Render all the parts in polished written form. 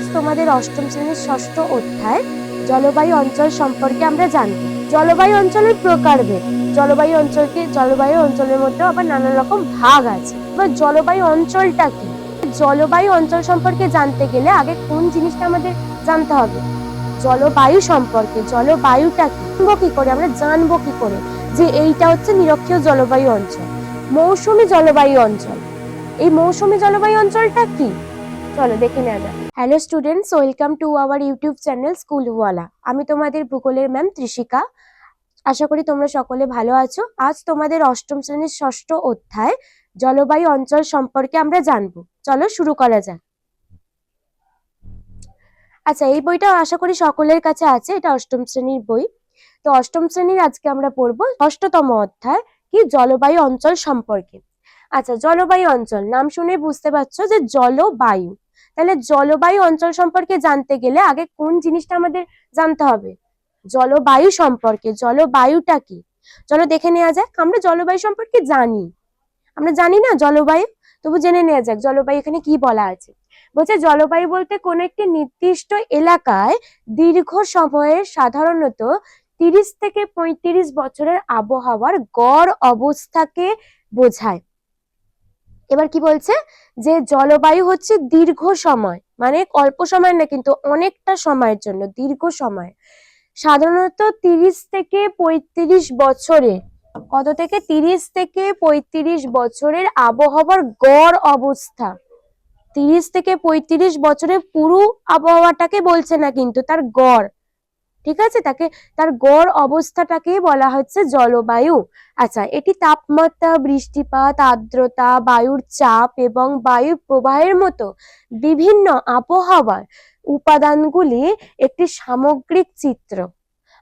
আজ তোমাদের অষ্টম শ্রেণীর ষষ্ঠ অধ্যায় জলবায়ু অঞ্চল সম্পর্কে আমরা জানব। জলবায়ু অঞ্চলের প্রকারভেদ। জলবায়ু অঞ্চলের মধ্যে আবার নানা রকম ভাগ আছে। এবার জলবায়ু অঞ্চলটা কি? জলবায়ু অঞ্চল সম্পর্কে জানতে গেলে আগে কোন জিনিসটা আমাদের জানতে হবে? জলবায়ু সম্পর্কে। জলবায়ুটা কি করে আমরা জানবো কি করে যে এইটা হচ্ছে নিরক্ষীয় জলবায়ু অঞ্চল, মৌসুমী জলবায়ু অঞ্চল? এই মৌসুমী জলবায়ু অঞ্চলটা কি, চলো দেখে নেওয়া যাক। Hello students, welcome to our YouTube channel স্কুলওয়ালা। আমি তোমাদের ভূগোলের ম্যাম ত্রিশিকা। আশা করি তোমরা সকলে ভালো আছো। আজ তোমাদের অষ্টম শ্রেণীর ষষ্ঠ অধ্যায় জলবায়ু অঞ্চল সম্পর্কে আমরা জানবো। চলো শুরু করা যাক। আচ্ছা, এই বইটা আশা করি সকলের কাছে আছে। এটা অষ্টম শ্রেণীর বই। তো অষ্টম শ্রেণীর আজকে আমরা পড়বো ষষ্ঠতম অধ্যায় কি, জলবায়ু অঞ্চল সম্পর্কে। আচ্ছা, জলবায়ু অঞ্চল নাম শুনে বুঝতে পারছো যে জলবায়ু। তাহলে জলবায়ু অঞ্চল সম্পর্কে জানতে গেলে আগে কোন জিনিসটা আমাদের জানতে হবে? জলবায়ু সম্পর্কে। জলবায়ুটা কি, চলো দেখে নেওয়া যাক। আমরা জলবায়ু সম্পর্কে জানি, আমরা জানি না জলবায়ু, তবু জেনে নেওয়া যাক জলবায়ু এখানে কি বলা আছে। বলছে জলবায়ু বলতে কোন একটি নির্দিষ্ট এলাকায় দীর্ঘ সময়ের সাধারণত 30 থেকে 35 বছরের আবহাওয়ার গড় অবস্থাকে বোঝায়। এবার কি বলছে যে জলবায়ু হচ্ছে দীর্ঘ সময়, মানে অল্প সময় না কিন্তু অনেকটা সময়ের জন্য, দীর্ঘ সময়, সাধারণত 30 থেকে 35 বছরে, কত থেকে 30 থেকে 35 বছরের আবহাওয়ার গড় অবস্থা। 30 থেকে 35 বছরের পুরো আবহাওয়াটাকে বলছে না কিন্তু, তার গড়, ঠিক আছে, তার গড় অবস্থাটাকে বলা হচ্ছে জলবায়ু। আচ্ছা, এটি তাপমাত্রা, বৃষ্টিপাত, আর্দ্রতা, বায়ুর চাপ এবং বায়ু প্রবাহের মতো বিভিন্ন আবহাওয়ার উপাদানগুলি একটি সামগ্রিক চিত্র।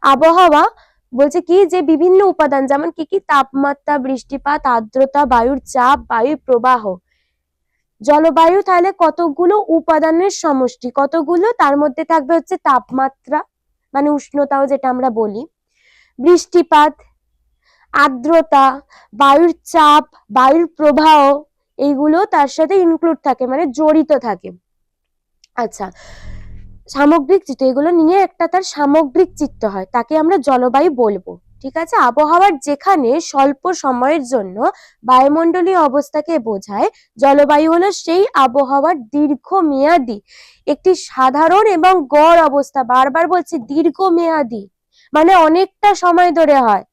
আবহাওয়া বলছে কি, যে বিভিন্ন উপাদান, যেমন কি কি, তাপমাত্রা, বৃষ্টিপাত, আর্দ্রতা, বায়ুর চাপ, বায়ু প্রবাহ। জলবায়ু তাহলে কতগুলো উপাদানের সমষ্টি, কতগুলো, তার মধ্যে থাকবে হচ্ছে তাপমাত্রা মানে উষ্ণতাও যেটা আমরা বলি, বৃষ্টিপাত, আর্দ্রতা, বায়ুর চাপ, বায়ুর প্রবাহ, এইগুলো তার সাথে ইনক্লুড থাকে, মানে জড়িত থাকে। আচ্ছা, সামগ্রিক চিত্র, এগুলো নিয়ে একটা তার সামগ্রিক চিত্র হয়, তাকে আমরা জলবায়ু বলবো। ঠিক আছে, আবহাওয়ার যেখানে স্বল্প সময়ের জন্য বায়ুমণ্ডলীয় অবস্থাকে বোঝায়, জলবায়ু হলো সেই আবহাওয়ার দীর্ঘমেয়াদী একটি সাধারণ এবং গড় অবস্থা। বারবার বলছি দীর্ঘমেয়াদী, মানে অনেকটা সময় ধরে হয়।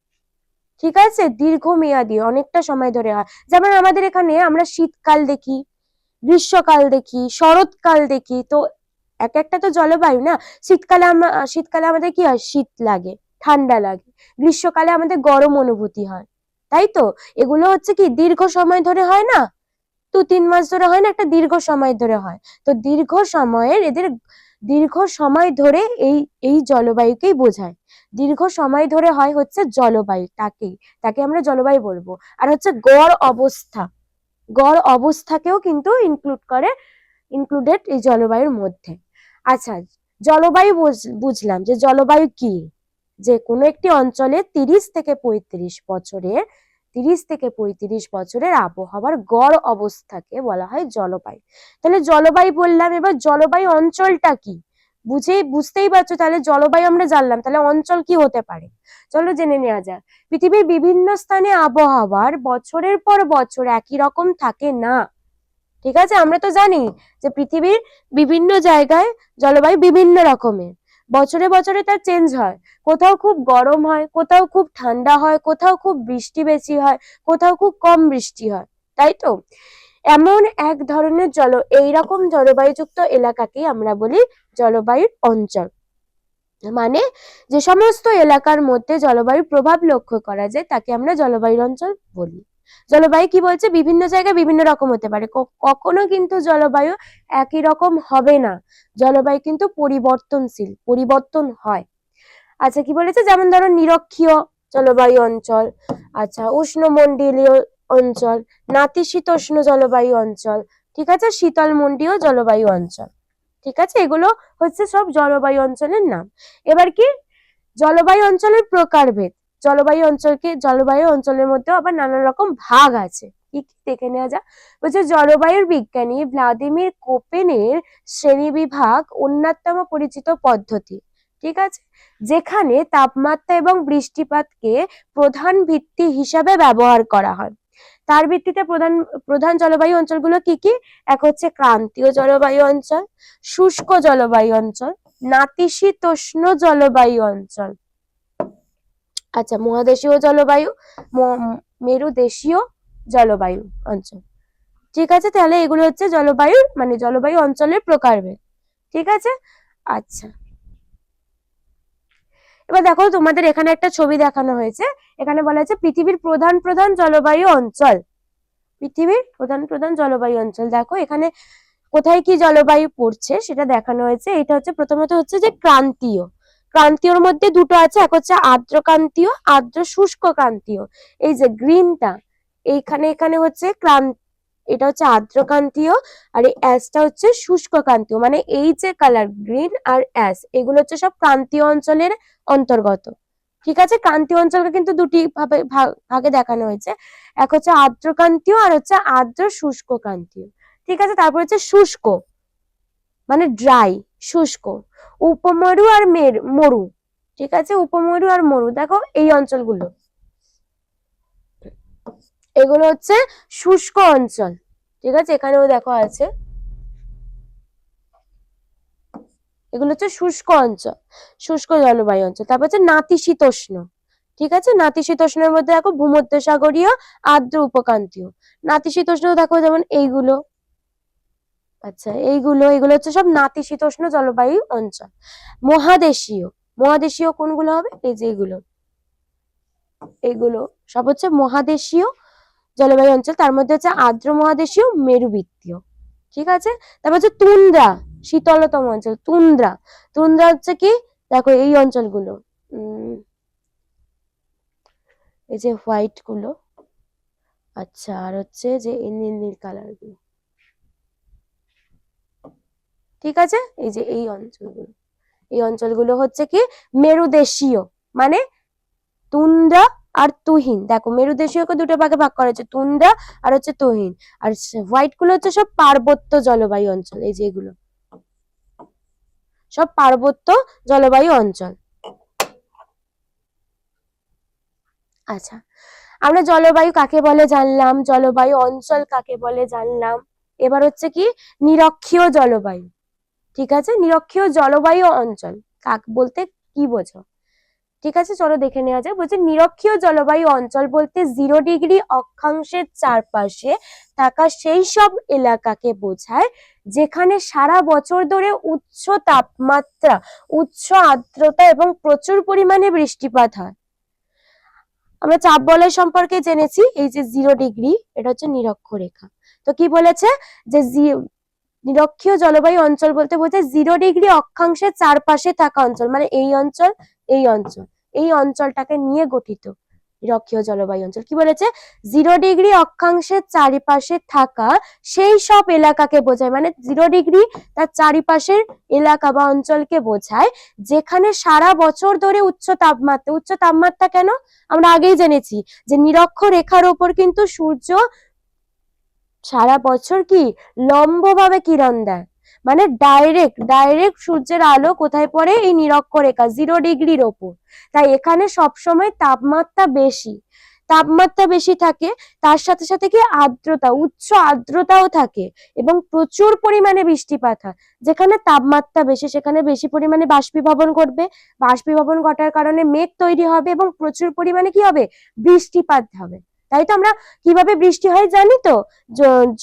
ঠিক আছে, দীর্ঘমেয়াদী অনেকটা সময় ধরে হয়। যেমন আমাদের এখানে আমরা শীতকাল দেখি, গ্রীষ্মকাল দেখি, শরৎকাল দেখি, তো এক একটা তো জলবায়ু না। শীতকালে আমাদের কি হয়, শীত লাগে, ঠান্ডা লাগে। গ্রীষ্মকালে আমাদের গরম অনুভূতি হয়, তাই তো। এগুলো হচ্ছে কি দীর্ঘ সময় ধরে হয় না, 2-3 মাস ধরে হয় না, একটা দীর্ঘ সময় ধরে হয়। তো দীর্ঘ সময় ধরে এই জলবায়ুকেই বোঝায়। দীর্ঘ সময় ধরে হয় হচ্ছে জলবায়ু, তাকে আমরা জলবায়ু বলবো। আর হচ্ছে গড় অবস্থাকেও কিন্তু ইনক্লুডেড এই জলবায়ুর মধ্যে। আচ্ছা, জলবায়ু বুঝলাম যে জলবায়ু কি, যে কোনো একটি অঞ্চলে 30 থেকে 35 বছরের আবহাওয়ার গড় অবস্থাকে বলা হয় জলবায়ু। তাহলে জলবায়ু বললাম, এবার জলবায়ু অঞ্চলটা কি বুঝতেই পারছো। তাহলে জলবায়ু আমরা জানলাম, তাহলে অঞ্চল কি হতে পারে, চলো জেনে নেওয়া যাক। পৃথিবীর বিভিন্ন স্থানে আবহাওয়ার বছরের পর বছর একই রকম থাকে না। ঠিক আছে, আমরা তো জানি যে পৃথিবীর বিভিন্ন জায়গায় জলবায়ু বিভিন্ন রকমের, বছরে বছরে তার চেঞ্জ হয়। কোথাও খুব গরম হয়, কোথাও খুব ঠান্ডা হয়, কোথাও খুব বৃষ্টি বেশি হয়, কোথাও খুব কম বৃষ্টি হয়, তাই তো। এমন এক ধরনের এইরকম জলবায়ুযুক্ত এলাকাকেই আমরা বলি জলবায়ুর অঞ্চল। মানে যে সমস্ত এলাকার মধ্যে জলবায়ুর প্রভাব লক্ষ্য করা যায় তাকে আমরা জলবায়ুর অঞ্চল বলি। জলবায়ু কি বলছে, বিভিন্ন জায়গায় বিভিন্ন রকম হতে পারে, কখনো কিন্তু জলবায়ু একই রকম হবে না। জলবায়ু কিন্তু পরিবর্তনশীল, পরিবর্তন হয়। আচ্ছা, কি বলেছে, যেমন ধরো নিরক্ষীয় জলবায়ু অঞ্চল, আচ্ছা উষ্ণমণ্ডলীয় অঞ্চল, নাতিশীতোষ্ণ জলবায়ু অঞ্চল, ঠিক আছে, শীতলমণ্ডলীয় জলবায়ু অঞ্চল। ঠিক আছে, এগুলো হচ্ছে সব জলবায়ু অঞ্চলের নাম। এবার কি, জলবায়ু অঞ্চলের প্রকারভেদ। জলবায়ু অঞ্চলের মধ্যে আবার নানা রকম ভাগ আছে। কি কি কি দেখে নেওয়া যাক। বলছে জলবায়ুর বিজ্ঞানী ভ্লাদিমির কোপেনের শ্রেণীবিভাগ অন্যতম পরিচিত পদ্ধতি, ঠিক আছে, যেখানে তাপমাত্রা এবং বৃষ্টিপাতকে প্রধান ভিত্তি হিসাবে ব্যবহার করা হয়। তার ভিত্তিতে প্রধান প্রধান জলবায়ু অঞ্চলগুলো কি কি? এক হচ্ছে ক্রান্তীয় জলবায়ু অঞ্চল, শুষ্ক জলবায়ু অঞ্চল, নাতিশীতোষ্ণ জলবায়ু অঞ্চল, আচ্ছা মহাদেশীয় জলবায়ু, মেরুদেশীয় জলবায়ু অঞ্চল। ঠিক আছে, তাহলে এগুলো হচ্ছে জলবায়ুর মানে জলবায়ু অঞ্চলের প্রকারভেদ, ঠিক আছে। আচ্ছা, এবার দেখো তোমাদের এখানে একটা ছবি দেখানো হয়েছে, এখানে বলা হয়েছে পৃথিবীর প্রধান প্রধান জলবায়ু অঞ্চল। পৃথিবীর প্রধান প্রধান জলবায়ু অঞ্চল, দেখো এখানে কোথায় কি জলবায়ু পড়ছে সেটা দেখানো হয়েছে। এটা হচ্ছে প্রথমত হচ্ছে যে ক্রান্তীয়, ক্রান্তীয়র মধ্যে দুটো আছে, এক হচ্ছে আর্দ্রক্রান্তীয়, আর্দ্র শুষ্ক ক্রান্তীয়। এই যে গ্রিনটা এইখানে এখানে হচ্ছে এটা হচ্ছে আর্দ্রক্রান্তীয়, আর এই অ্যাশটা হচ্ছে শুষ্ক ক্রান্তীয়, মানে এই যে কালার গ্রিন আর অ্যাশ এগুলো হচ্ছে সব ক্রান্তীয় অঞ্চলের অন্তর্গত, ঠিক আছে। ক্রান্তীয় অঞ্চলকে কিন্তু দুটি ভাগে দেখানো হয়েছে, এক হচ্ছে আর্দ্রক্রান্তীয় আর হচ্ছে আর্দ্র শুষ্ক ক্রান্তীয়, ঠিক আছে। তারপর হচ্ছে শুষ্ক মানে ড্রাই, শুষ্ক, উপমরু আর মরু, ঠিক আছে, উপমরু আর মরু, দেখো এই অঞ্চলগুলো এগুলো হচ্ছে শুষ্ক অঞ্চল, ঠিক আছে, এখানেও দেখো আছে, এগুলো হচ্ছে শুষ্ক অঞ্চল, শুষ্ক জলবায়ু অঞ্চল। তারপর হচ্ছে নাতিশীতোষ্ণ, ঠিক আছে, নাতিশীতোষ্ণের মধ্যে দেখো ভূমধ্যসাগরীয়, আর্দ্র উপক্রান্তীয়। নাতিশীতোষ্ণ দেখো যেমন এইগুলো, আচ্ছা এগুলো হচ্ছে সব নাতিশীতোষ্ণ জলবায়ু অঞ্চল। মহাদেশীয়, মহাদেশীয় কোনগুলো হবে? এই যে এগুলো সব হচ্ছে মহাদেশীয় জলবায়ু অঞ্চল, তার মধ্যে হচ্ছে আর্দ্র মহাদেশীয়, মেরুবৃত্তীয়, ঠিক আছে। তারপর হচ্ছে তুন্দ্রা, শীতলতম অঞ্চল, তুন্দ্রা, তুন্দ্রা হচ্ছে কি দেখো এই অঞ্চলগুলো, এই যে হোয়াইট গুলো, আচ্ছা আর হচ্ছে যে নীল নীল কালার গুলো, ঠিক আছে, এই যে এই অঞ্চলগুলো, এই অঞ্চলগুলো হচ্ছে কি মেরুদেশীয়, মানে তুন্দ্রা আর তুহিন। দেখো মেরুদেশীয়কে দুটো ভাগে ভাগ করা হয়েছে, তুন্দ্রা আর হচ্ছে তুহিন, আর হোয়াইট গুলো হচ্ছে সব পার্বত্য জলবায়ু অঞ্চল, এই যে এগুলো সব পার্বত্য জলবায়ু অঞ্চল। আচ্ছা, আমরা জলবায়ু কাকে বলে জানলাম, জলবায়ু অঞ্চল কাকে বলে জানলাম, এবার হচ্ছে কি নিরক্ষীয় জলবায়ু, ঠিক আছে। নিরক্ষীয় জলবায়ু অঞ্চল কাক বলতে কি বোঝো, ঠিক আছে, চলো দেখে নেওয়া যাক। বলছে নিরক্ষীয় জলবায়ু অঞ্চল বলতে 0 ডিগ্রি অক্ষাংশের চারপাশে থাকা সেই সব এলাকাকে বোঝায় যেখানে সারা বছর ধরে উচ্চ তাপমাত্রা, উচ্চ আর্দ্রতা এবং প্রচুর পরিমাণে বৃষ্টিপাত হয়। আমরা চাপ বলয় সম্পর্কে জেনেছি, এই যে 0 ডিগ্রি এটা হচ্ছে নিরক্ষরেখা। তো কি বলেছে যে নিরক্ষীয় জলবায়ু অঞ্চল বলতে বোঝায় 0 ডিগ্রি অক্ষাংশের চারপাশে থাকা অঞ্চল, মানে এই অঞ্চল, এই অঞ্চল, এই অঞ্চলটাকে নিয়ে গঠিত নিরক্ষীয় জলবায়ু অঞ্চল। কি বলেছে? 0 ডিগ্রি অক্ষাংশের চারিপাশে থাকা সেই সব এলাকাকে বোঝায়, মানে 0 ডিগ্রি তার চারিপাশের এলাকা বা অঞ্চলকে বোঝায় যেখানে সারা বছর ধরে উচ্চ তাপমাত্রা। উচ্চ তাপমাত্রা কেন? আমরা আগেই জেনেছি যে নিরক্ষরেখার ওপর কিন্তু সূর্য সারা বছর কি লম্বভাবে কিরণ দেয়, মানে ডাইরেক্ট সূর্যের আলো কোথায় পড়ে? এই নিরক্ষরেখা 0 ডিগ্রির ওপর। তাই এখানে সবসময় তাপমাত্রা বেশি থাকে, তার সাথে সাথে কি আর্দ্রতা, উচ্চ আর্দ্রতাও থাকে এবং প্রচুর পরিমাণে বৃষ্টিপাত হয়। যেখানে তাপমাত্রা বেশি সেখানে বেশি পরিমাণে বাষ্পীভবন ঘটবে, বাষ্পীভবন ঘটার কারণে মেঘ তৈরি হবে এবং প্রচুর পরিমাণে কি হবে? বৃষ্টিপাত হবে। তাই তো আমরা কিভাবে বৃষ্টি হয় জানি তো,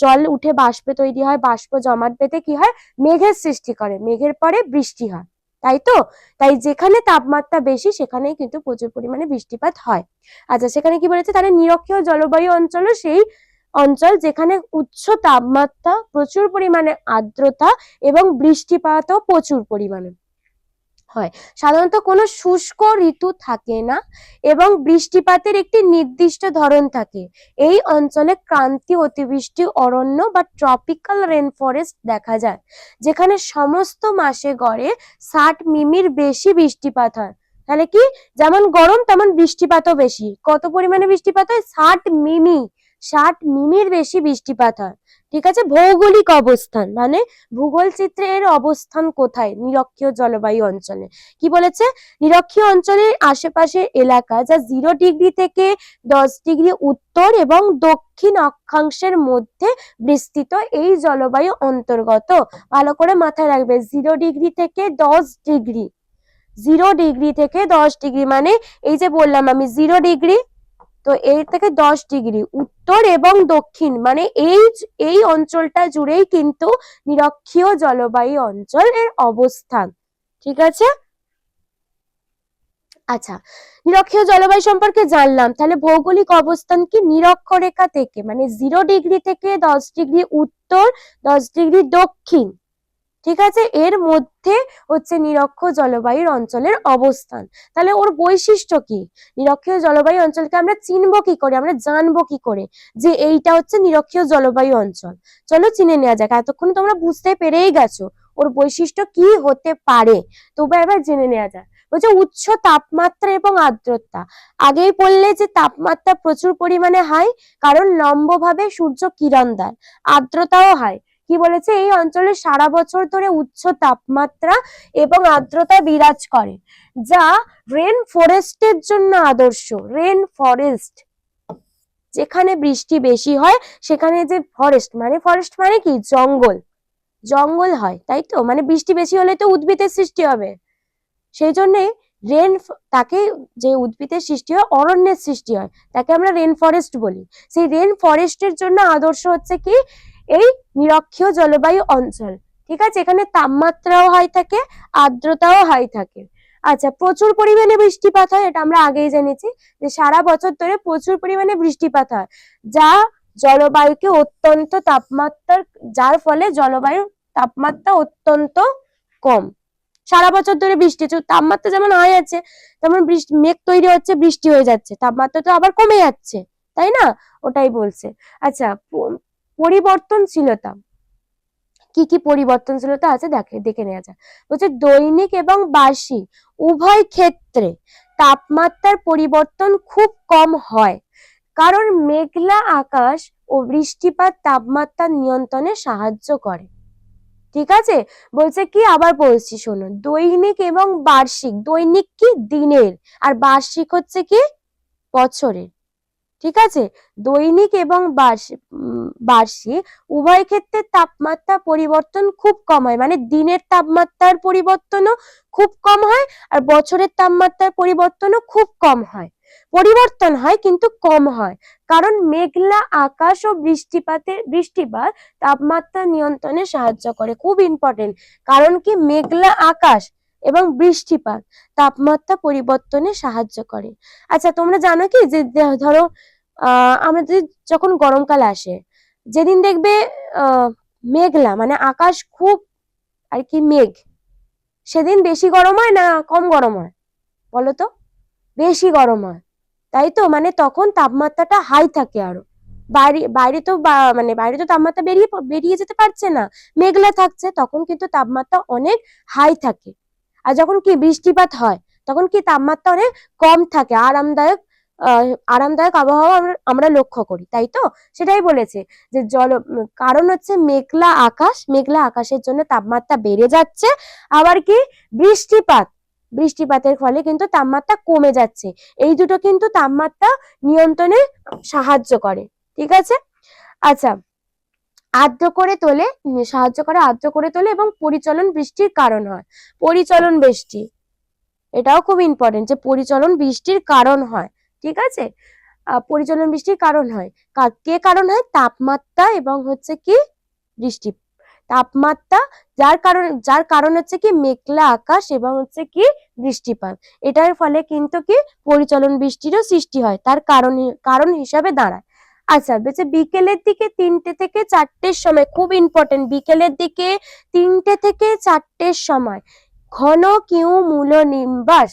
জল উঠে বাষ্পে তৈরি হয়, বাষ্প জমাট বেঁধে কি হয়? মেঘের সৃষ্টি করে, মেঘের পরে বৃষ্টি হয়, তাই তো। তাই যেখানে তাপমাত্রা বেশি সেখানেই কিন্তু প্রচুর পরিমাণে বৃষ্টিপাত হয়। আচ্ছা, সেখানে কি বলেছে? তাহলে নিরক্ষীয় জলবায়ু অঞ্চল সেই অঞ্চল যেখানে উচ্চ তাপমাত্রা, প্রচুর পরিমাণে আর্দ্রতা এবং বৃষ্টিপাতও প্রচুর পরিমাণে হয়। সাধারণত কোনো শুষ্ক ঋতু থাকে না এবং বৃষ্টিপাতের একটি নির্দিষ্ট ধরন থাকে। এই অঞ্চলে ক্রান্তীয় অতিবৃষ্টি অরণ্য বা ট্রপিক্যাল রেন ফরেস্ট দেখা যায়, যেখানে সমস্ত মাসে গড়ে 60 মিমির বেশি বৃষ্টিপাত হয়। তাহলে কি, যেমন গরম তেমন বৃষ্টিপাতও বেশি। কত পরিমাণে বৃষ্টিপাত হয়? 60 মিমি, 60 মিমির বেশি বৃষ্টিপাত হয়। ঠিক আছে, ভৌগোলিক অবস্থান মানে ভূগোল চিত্রে এর অবস্থান কোথায়? নিরক্ষীয় জলবায়ু অঞ্চলে। কি বলেছে? নিরক্ষীয় অঞ্চলের আশেপাশে এলাকা যা 0 ডিগ্রি থেকে 10 ডিগ্রি উত্তর এবং দক্ষিণ অক্ষাংশের মধ্যে বিস্তৃত এই জলবায়ু অন্তর্গত। ভালো করে মাথায় রাখবে, 0 ডিগ্রি থেকে 10 ডিগ্রি, 0 ডিগ্রি থেকে 10 ডিগ্রি মানে এই যে বললাম আমি 0 ডিগ্রি, তো এই থেকে 10 ডিগ্রি উত্তর এবং দক্ষিণ মানে এই অঞ্চলটা জুড়েই কিন্তু নিরক্ষীয় জলবায়ু অঞ্চলের অবস্থান। ঠিক আছে, আচ্ছা, নিরক্ষীয় জলবায়ু সম্পর্কে জানলাম। তাহলে ভৌগোলিক অবস্থান কি? নিরক্ষরেখা থেকে মানে 0 ডিগ্রি থেকে 10 ডিগ্রি উত্তর, 10 ডিগ্রি দক্ষিণ। ঠিক আছে, এর মধ্যে হচ্ছে নিরক্ষ জলবায়ুর অঞ্চলের অবস্থান। তাহলে ওর বৈশিষ্ট্য কি? নিরক্ষীয় জলবায়ু অঞ্চলকে আমরা চিনবো কি করে, আমরা জানবো কি করে যে এইটা হচ্ছে নিরক্ষীয় জলবায়ু অঞ্চল? চলো চিনে নেওয়া যাক। এতক্ষণ তোমরা বুঝতে পেরেই গেছো ওর বৈশিষ্ট্য কি হতে পারে, তবে এবার জেনে নেওয়া যাক। বলছে উচ্চ তাপমাত্রা এবং আর্দ্রতা। আগেই বললে যে তাপমাত্রা প্রচুর পরিমাণে হয় কারণ লম্বভাবে সূর্য কিরণ দেয়। আর্দ্রতাও হয়। কি বলেছে? এই অঞ্চলে সারা বছর ধরে উচ্চ তাপমাত্রা এবং আর্দ্রতা বিরাজ করে, যা রেন ফরেস্টের জন্য আদর্শ। রেন ফরেস্ট, যেখানে বৃষ্টি বেশি হয় সেখানে যে ফরেস্ট মানে কি? জঙ্গল, জঙ্গল হয়, তাই তো? মানে বৃষ্টি বেশি হলে তো উদ্ভিদের সৃষ্টি হবে, সেই জন্য রেন, তাকে যে উদ্ভিদের সৃষ্টি হয়, অরণ্যের সৃষ্টি হয়, তাকে আমরা রেন ফরেস্ট বলি। সেই রেন ফরেস্টের জন্য আদর্শ হচ্ছে কি? এই নিরক্ষীয় জলবায়ু অঞ্চল। ঠিক আছে, এখানে তাপমাত্রাও হাই থাকে, আর্দ্রতাও হাই থাকে। আচ্ছা, প্রচুর পরিমাণে বৃষ্টিপাত হয়, এটা আমরা আগেই জেনেছি যে সারা বছর ধরে প্রচুর পরিমাণে বৃষ্টিপাত হয়, যা জলবায়ুকে অত্যন্ত তাপমাত্রার, যার ফলে জলবায়ুর তাপমাত্রা অত্যন্ত কম। সারা বছর ধরে বৃষ্টি, তাপমাত্রা যেমন হয়ে যাচ্ছে তেমন মেঘ তৈরি হচ্ছে, বৃষ্টি হয়ে যাচ্ছে, তাপমাত্রা তো আবার কমে যাচ্ছে, তাই না? ওটাই বলছে। আচ্ছা, পরিবর্তনশীলতা, কি কি পরিবর্তনশীলতা আছে দেখে নেওয়া যাক। বলছে দৈনিক এবং বার্ষিক উভয় ক্ষেত্রে তাপমাত্রার পরিবর্তন খুব কম হয়, কারণ মেঘলা আকাশ ও বৃষ্টিপাত তাপমাত্রা নিয়ন্ত্রণে সাহায্য করে। ঠিক আছে, বলছে কি? আবার বলছি শোনো, দৈনিক এবং বার্ষিক। দৈনিক কি? দিনের, আর বার্ষিক হচ্ছে কি? বছরের। ঠিক আছে, দৈনিক এবং বার্ষিক উভয় ক্ষেত্রে তাপমাত্রা পরিবর্তন খুব কম হয়, মানে দিনের তাপমাত্রার পরিবর্তনও খুব কম হয় আর বছরের তাপমাত্রার পরিবর্তনও খুব কম হয়। পরিবর্তন হয় কিন্তু কম হয়, কারণ মেঘলা আকাশ ও বৃষ্টিপাত তাপমাত্রা নিয়ন্ত্রণে সাহায্য করে। খুব ইম্পর্টেন্ট, কারণ কি? মেঘলা আকাশ এবং বৃষ্টিপাত তাপমাত্রা পরিবর্তনে সাহায্য করে। আচ্ছা, তোমরা জানো কি যে ধরো আমাদের যখন গরমকাল আসে, যেদিন দেখবে মেঘলা মানে আকাশ খুব আর কি মেঘ, সেদিন বেশি গরম হয় না কম গরম হয়? বলো তো? বেশি গরম হয়, তাই তো? মানে তখন তাপমাত্রাটা হাই থাকে আরো। বাইরে তো মানে বাইরে তো তাপমাত্রা বেরিয়ে যেতে পারছে না, মেঘলা থাকছে, তখন কিন্তু তাপমাত্রা অনেক হাই থাকে। আর যখন কি বৃষ্টিপাত হয় তখন কি তাপমাত্রা অনেক কম থাকে, আরামদায়ক আবহাওয়া আমরা লক্ষ্য করি, তাই তো? সেটাই বলেছে যে কারণ হচ্ছে মেঘলা আকাশের জন্য তাপমাত্রা বেড়ে যাচ্ছে, আবার কি বৃষ্টিপাতের ফলে কিন্তু তাপমাত্রা কমে যাচ্ছে। এই দুটো কিন্তু তাপমাত্রা নিয়ন্ত্রণে সাহায্য করে। ঠিক আছে, আচ্ছা, আর্দ্র করে তোলে এবং পরিচলন বৃষ্টির কারণ হয়। পরিচলন বৃষ্টি, এটাও খুব ইম্পর্টেন্ট যে পরিচলন বৃষ্টির কারণ হয়। ঠিক আছে, পরিচলন বৃষ্টির কারণ হয়, কারণ হয়? তাপমাত্রা এবং হচ্ছে কি? বৃষ্টি। তাপমাত্রা, যার কারণ হচ্ছে কি? মেঘলা আকাশ এবং হচ্ছে কি? বৃষ্টিপাত। এটার ফলে কিন্তু কি? পরিচলন বৃষ্টিরও সৃষ্টি হয়, তার কারণ হিসাবে দাঁড়ায়। আচ্ছা, বলছে বিকেলের দিকে 3টে থেকে 4টের সময়, খুব ইম্পর্টেন্ট, বিকেলের দিকে 3টে থেকে 4টের সময় ঘন কিউমুলোনিম্বাস,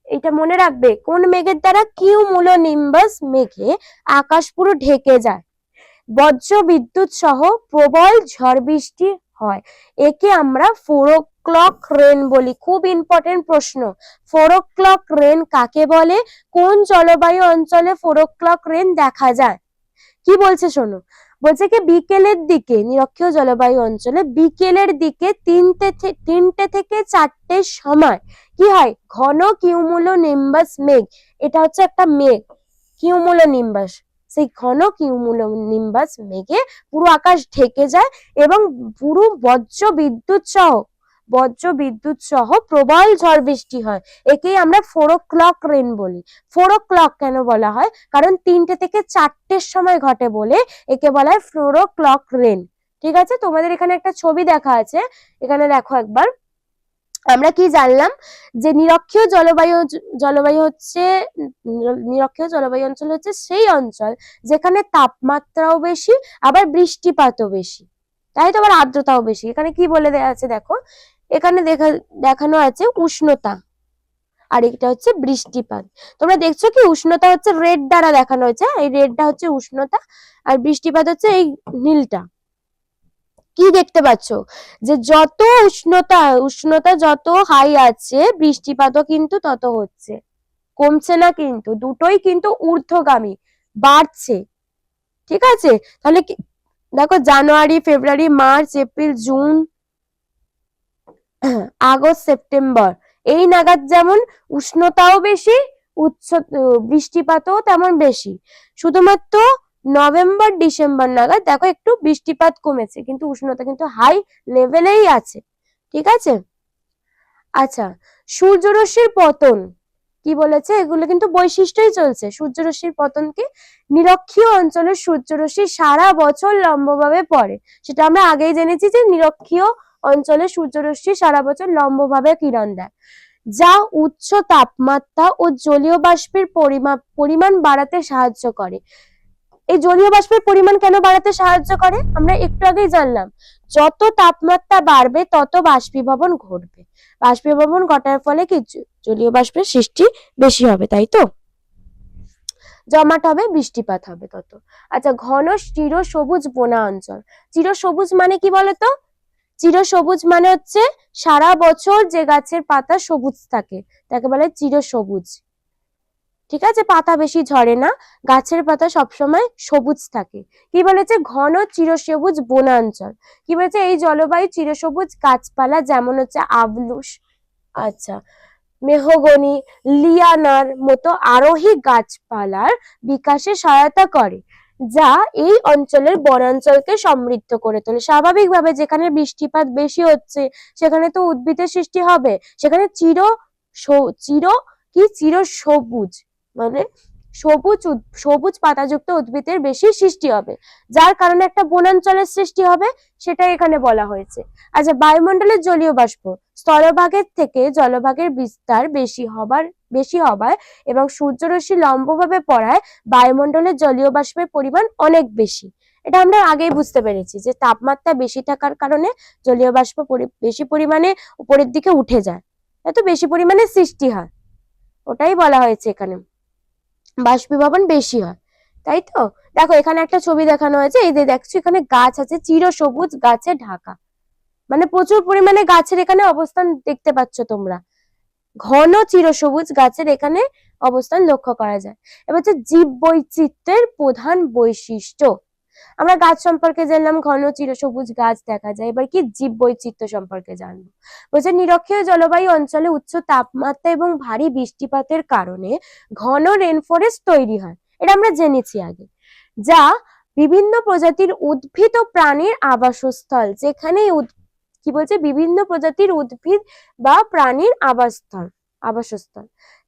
এটা মনে রাখবে, কোন মেঘের দ্বারা? কিউমুলোনিম্বাস মেঘে আকাশ পুরো ঢেকে যায়, বজ্র বিদ্যুৎ সহ প্রবল ঝড় বৃষ্টি হয়। একে আমরা 4 o'clock রেন বলি। খুব ইম্পর্টেন্ট প্রশ্ন, 4 o'clock রেন কাকে বলে? কোন জলবায়ু অঞ্চলে 4 o'clock রেন দেখা যায়? কি বলছে শোনো, বলছে কি বিকেলের দিকে নিরক্ষীয় জলবায়ু অঞ্চলে বিকেলের দিকে 3টে থেকে 4টের সময় কি হয়, ঘন কিউমুলোনিম্বাস মেঘ, এটা হচ্ছে একটা মেঘ কিউমুলোনিম্বাস, সেই ঘন কিউমুলোনিম্বাস মেঘে পুরো আকাশ ঢেকে যায় এবং পুরো বজ্র বিদ্যুৎ সহ প্রবল ঝড় বৃষ্টি হয়। একেই আমরা 4 o'clock রেন বলি। 4 o'clock কেন বলা হয়, কারণ 3টে থেকে 4টের সময় ঘটে বলে একে বলা হয় 4 o'clock রেন। ঠিক আছে, তোমাদের এখানে একটা ছবি দেখা আছে, এখানে দেখো একবার। আমরা কি জানলাম যে নিরক্ষীয় জলবায়ু অঞ্চল হচ্ছে সেই অঞ্চল যেখানে তাপমাত্রাও বেশি, আবার বৃষ্টিপাতও বেশি, তাই তো, আবার আর্দ্রতাও বেশি। এখানে কি বলে দেওয়া আছে দেখো, এখানে দেখানো আছে উষ্ণতা, আর এটা হচ্ছে বৃষ্টিপাত। তোমরা দেখছো কি উষ্ণতা হচ্ছে রেড দ্বারা দেখানো হয়েছে, এই রেডটা হচ্ছে উষ্ণতা, আর বৃষ্টিপাত হচ্ছে এই নীলটা। কি দেখতে পাচ্ছ যে যত উষ্ণতা যত হাই আছে, বৃষ্টিপাতও কিন্তু তত হচ্ছে, কমছে না কিন্তু, দুটোই কিন্তু ঊর্ধ্বগামী, বাড়ছে। ঠিক আছে, তাহলে দেখো January, February, March, April, June, August, September এই নাগাদ যেমন উষ্ণতাও বেশি, বৃষ্টিপাতও তেমন বেশি। শুধুমাত্র নভেম্বর, ডিসেম্বর নাগাদ দেখো একটু বৃষ্টিপাত কমেছে, কিন্তু উষ্ণতা কিন্তু হাই লেভেলেই আছে। ঠিক আছে, আচ্ছা, সূর্যরশ্মির পতন কি বলেছে, এগুলো কিন্তু বৈশিষ্ট্যই চলছে। সূর্যরশ্মির পতন কি, নিরক্ষীয় অঞ্চলের সূর্যরশ্মি সারা বছর লম্বভাবে পড়ে, সেটা আমরা আগেই জেনেছি যে নিরক্ষীয় অঞ্চলে সূর্যরশ্মি সারা বছর লম্বভাবে কিরণ দেয়, যা উচ্চ তাপমাত্রা ও জলীয় বাষ্পের পরিমাণ বাড়াতে সাহায্য করে। এই জলীয় বাষ্পের পরিমাণ কেন বাড়াতে সাহায্য করে, আমরা একটু আগেই জানলাম, যত তাপমাত্রা বাড়বে তত বাষ্পীভবন ঘটবে, বাষ্পীভবন ঘটার ফলে কি জলীয় বাষ্পের সৃষ্টি বেশি হবে, তাই তো, জমাট হবে, বৃষ্টিপাত হবে তত। আচ্ছা, ঘন চিরসবুজ বনা অঞ্চল। চিরসবুজ মানে কি বলতো, চিরসবুজ মানে হচ্ছে সারা বছর যে গাছের পাতা সবুজ থাকে তাকে বলে চিরসবুজ। ঠিক আছে, পাতা বেশি ঝরে না, গাছের পাতা সবসময় সবুজ থাকে। কি বলেছে, ঘন চিরসবুজ বনাঞ্চল। কি বলেছে, এই জলবায়ু চিরসবুজ গাছপালা যেমন হচ্ছে আবলুস, আচ্ছা, মেহগনি, লিয়ানার মতো আরোহী গাছপালার বিকাশে সহায়তা করে, যা এই অঞ্চলের বনাঞ্চলকে সমৃদ্ধ করে তোলে। স্বাভাবিকভাবে যেখানে বৃষ্টিপাত বেশি হচ্ছে সেখানে তো উদ্ভিদের সৃষ্টি হবে, সেখানে চির সবুজ মানে সবুজ পাতাযুক্ত উদ্ভিদের বেশি সৃষ্টি হবে, যার কারণে একটা বনাঞ্চলের সৃষ্টি হবে, সেটা এখানে বলা হয়েছে। আচ্ছা, বায়ুমণ্ডলের জলীয় বাষ্প স্থলভাগের থেকে জলভাগের বিস্তার বেশি হবার এবং সূর্যরশ্মি লম্বভাবে পড়ায় বায়ুমণ্ডলের জলীয় বাষ্পের পরিমাণ অনেক বেশি। এটা আমরা আগেই বুঝতে পেরেছি যে তাপমাত্রা বেশি থাকার কারণে জলীয় বাষ্প বেশি পরিমাণে উপরের দিকে উঠে যায়, এত বেশি পরিমাণে সৃষ্টি হয়, ওটাই বলা হয়েছে এখানে, বাষ্পীভবন বেশি হয়, তাই তো। দেখো এখানে একটা ছবি দেখানো হয়েছে, এই যে দেখছো এখানে গাছ আছে, চিরসবুজ গাছে ঢাকা, মানে প্রচুর পরিমাণে গাছের এখানে অবস্থান দেখতে পাচ্ছ তোমরা, ঘন চিরসবুজ গাছের এখানে অবস্থান লক্ষ্য করা যায়। এবার হচ্ছে জীব বৈচিত্র্যের প্রধান বৈশিষ্ট্য। আমরা গাছ সম্পর্কে জানলাম, ঘন চিরসবুজ গাছ দেখা যায়, এবার কি জীব বৈচিত্র্য সম্পর্কে জানবো। বলছে নিরক্ষীয় জলবায়ু অঞ্চলে উচ্চ তাপমাত্রা এবং ভারী বৃষ্টিপাতের কারণে ঘন রেনফরেস্ট তৈরি হয়, এটা আমরা জেনেছি আগে, যা বিভিন্ন প্রজাতির উদ্ভিদ ও প্রাণীর আবাসস্থল, যেখানে কি বলছে, বিভিন্ন প্রজাতির উদ্ভিদ বা প্রাণীর আবাসস্থল,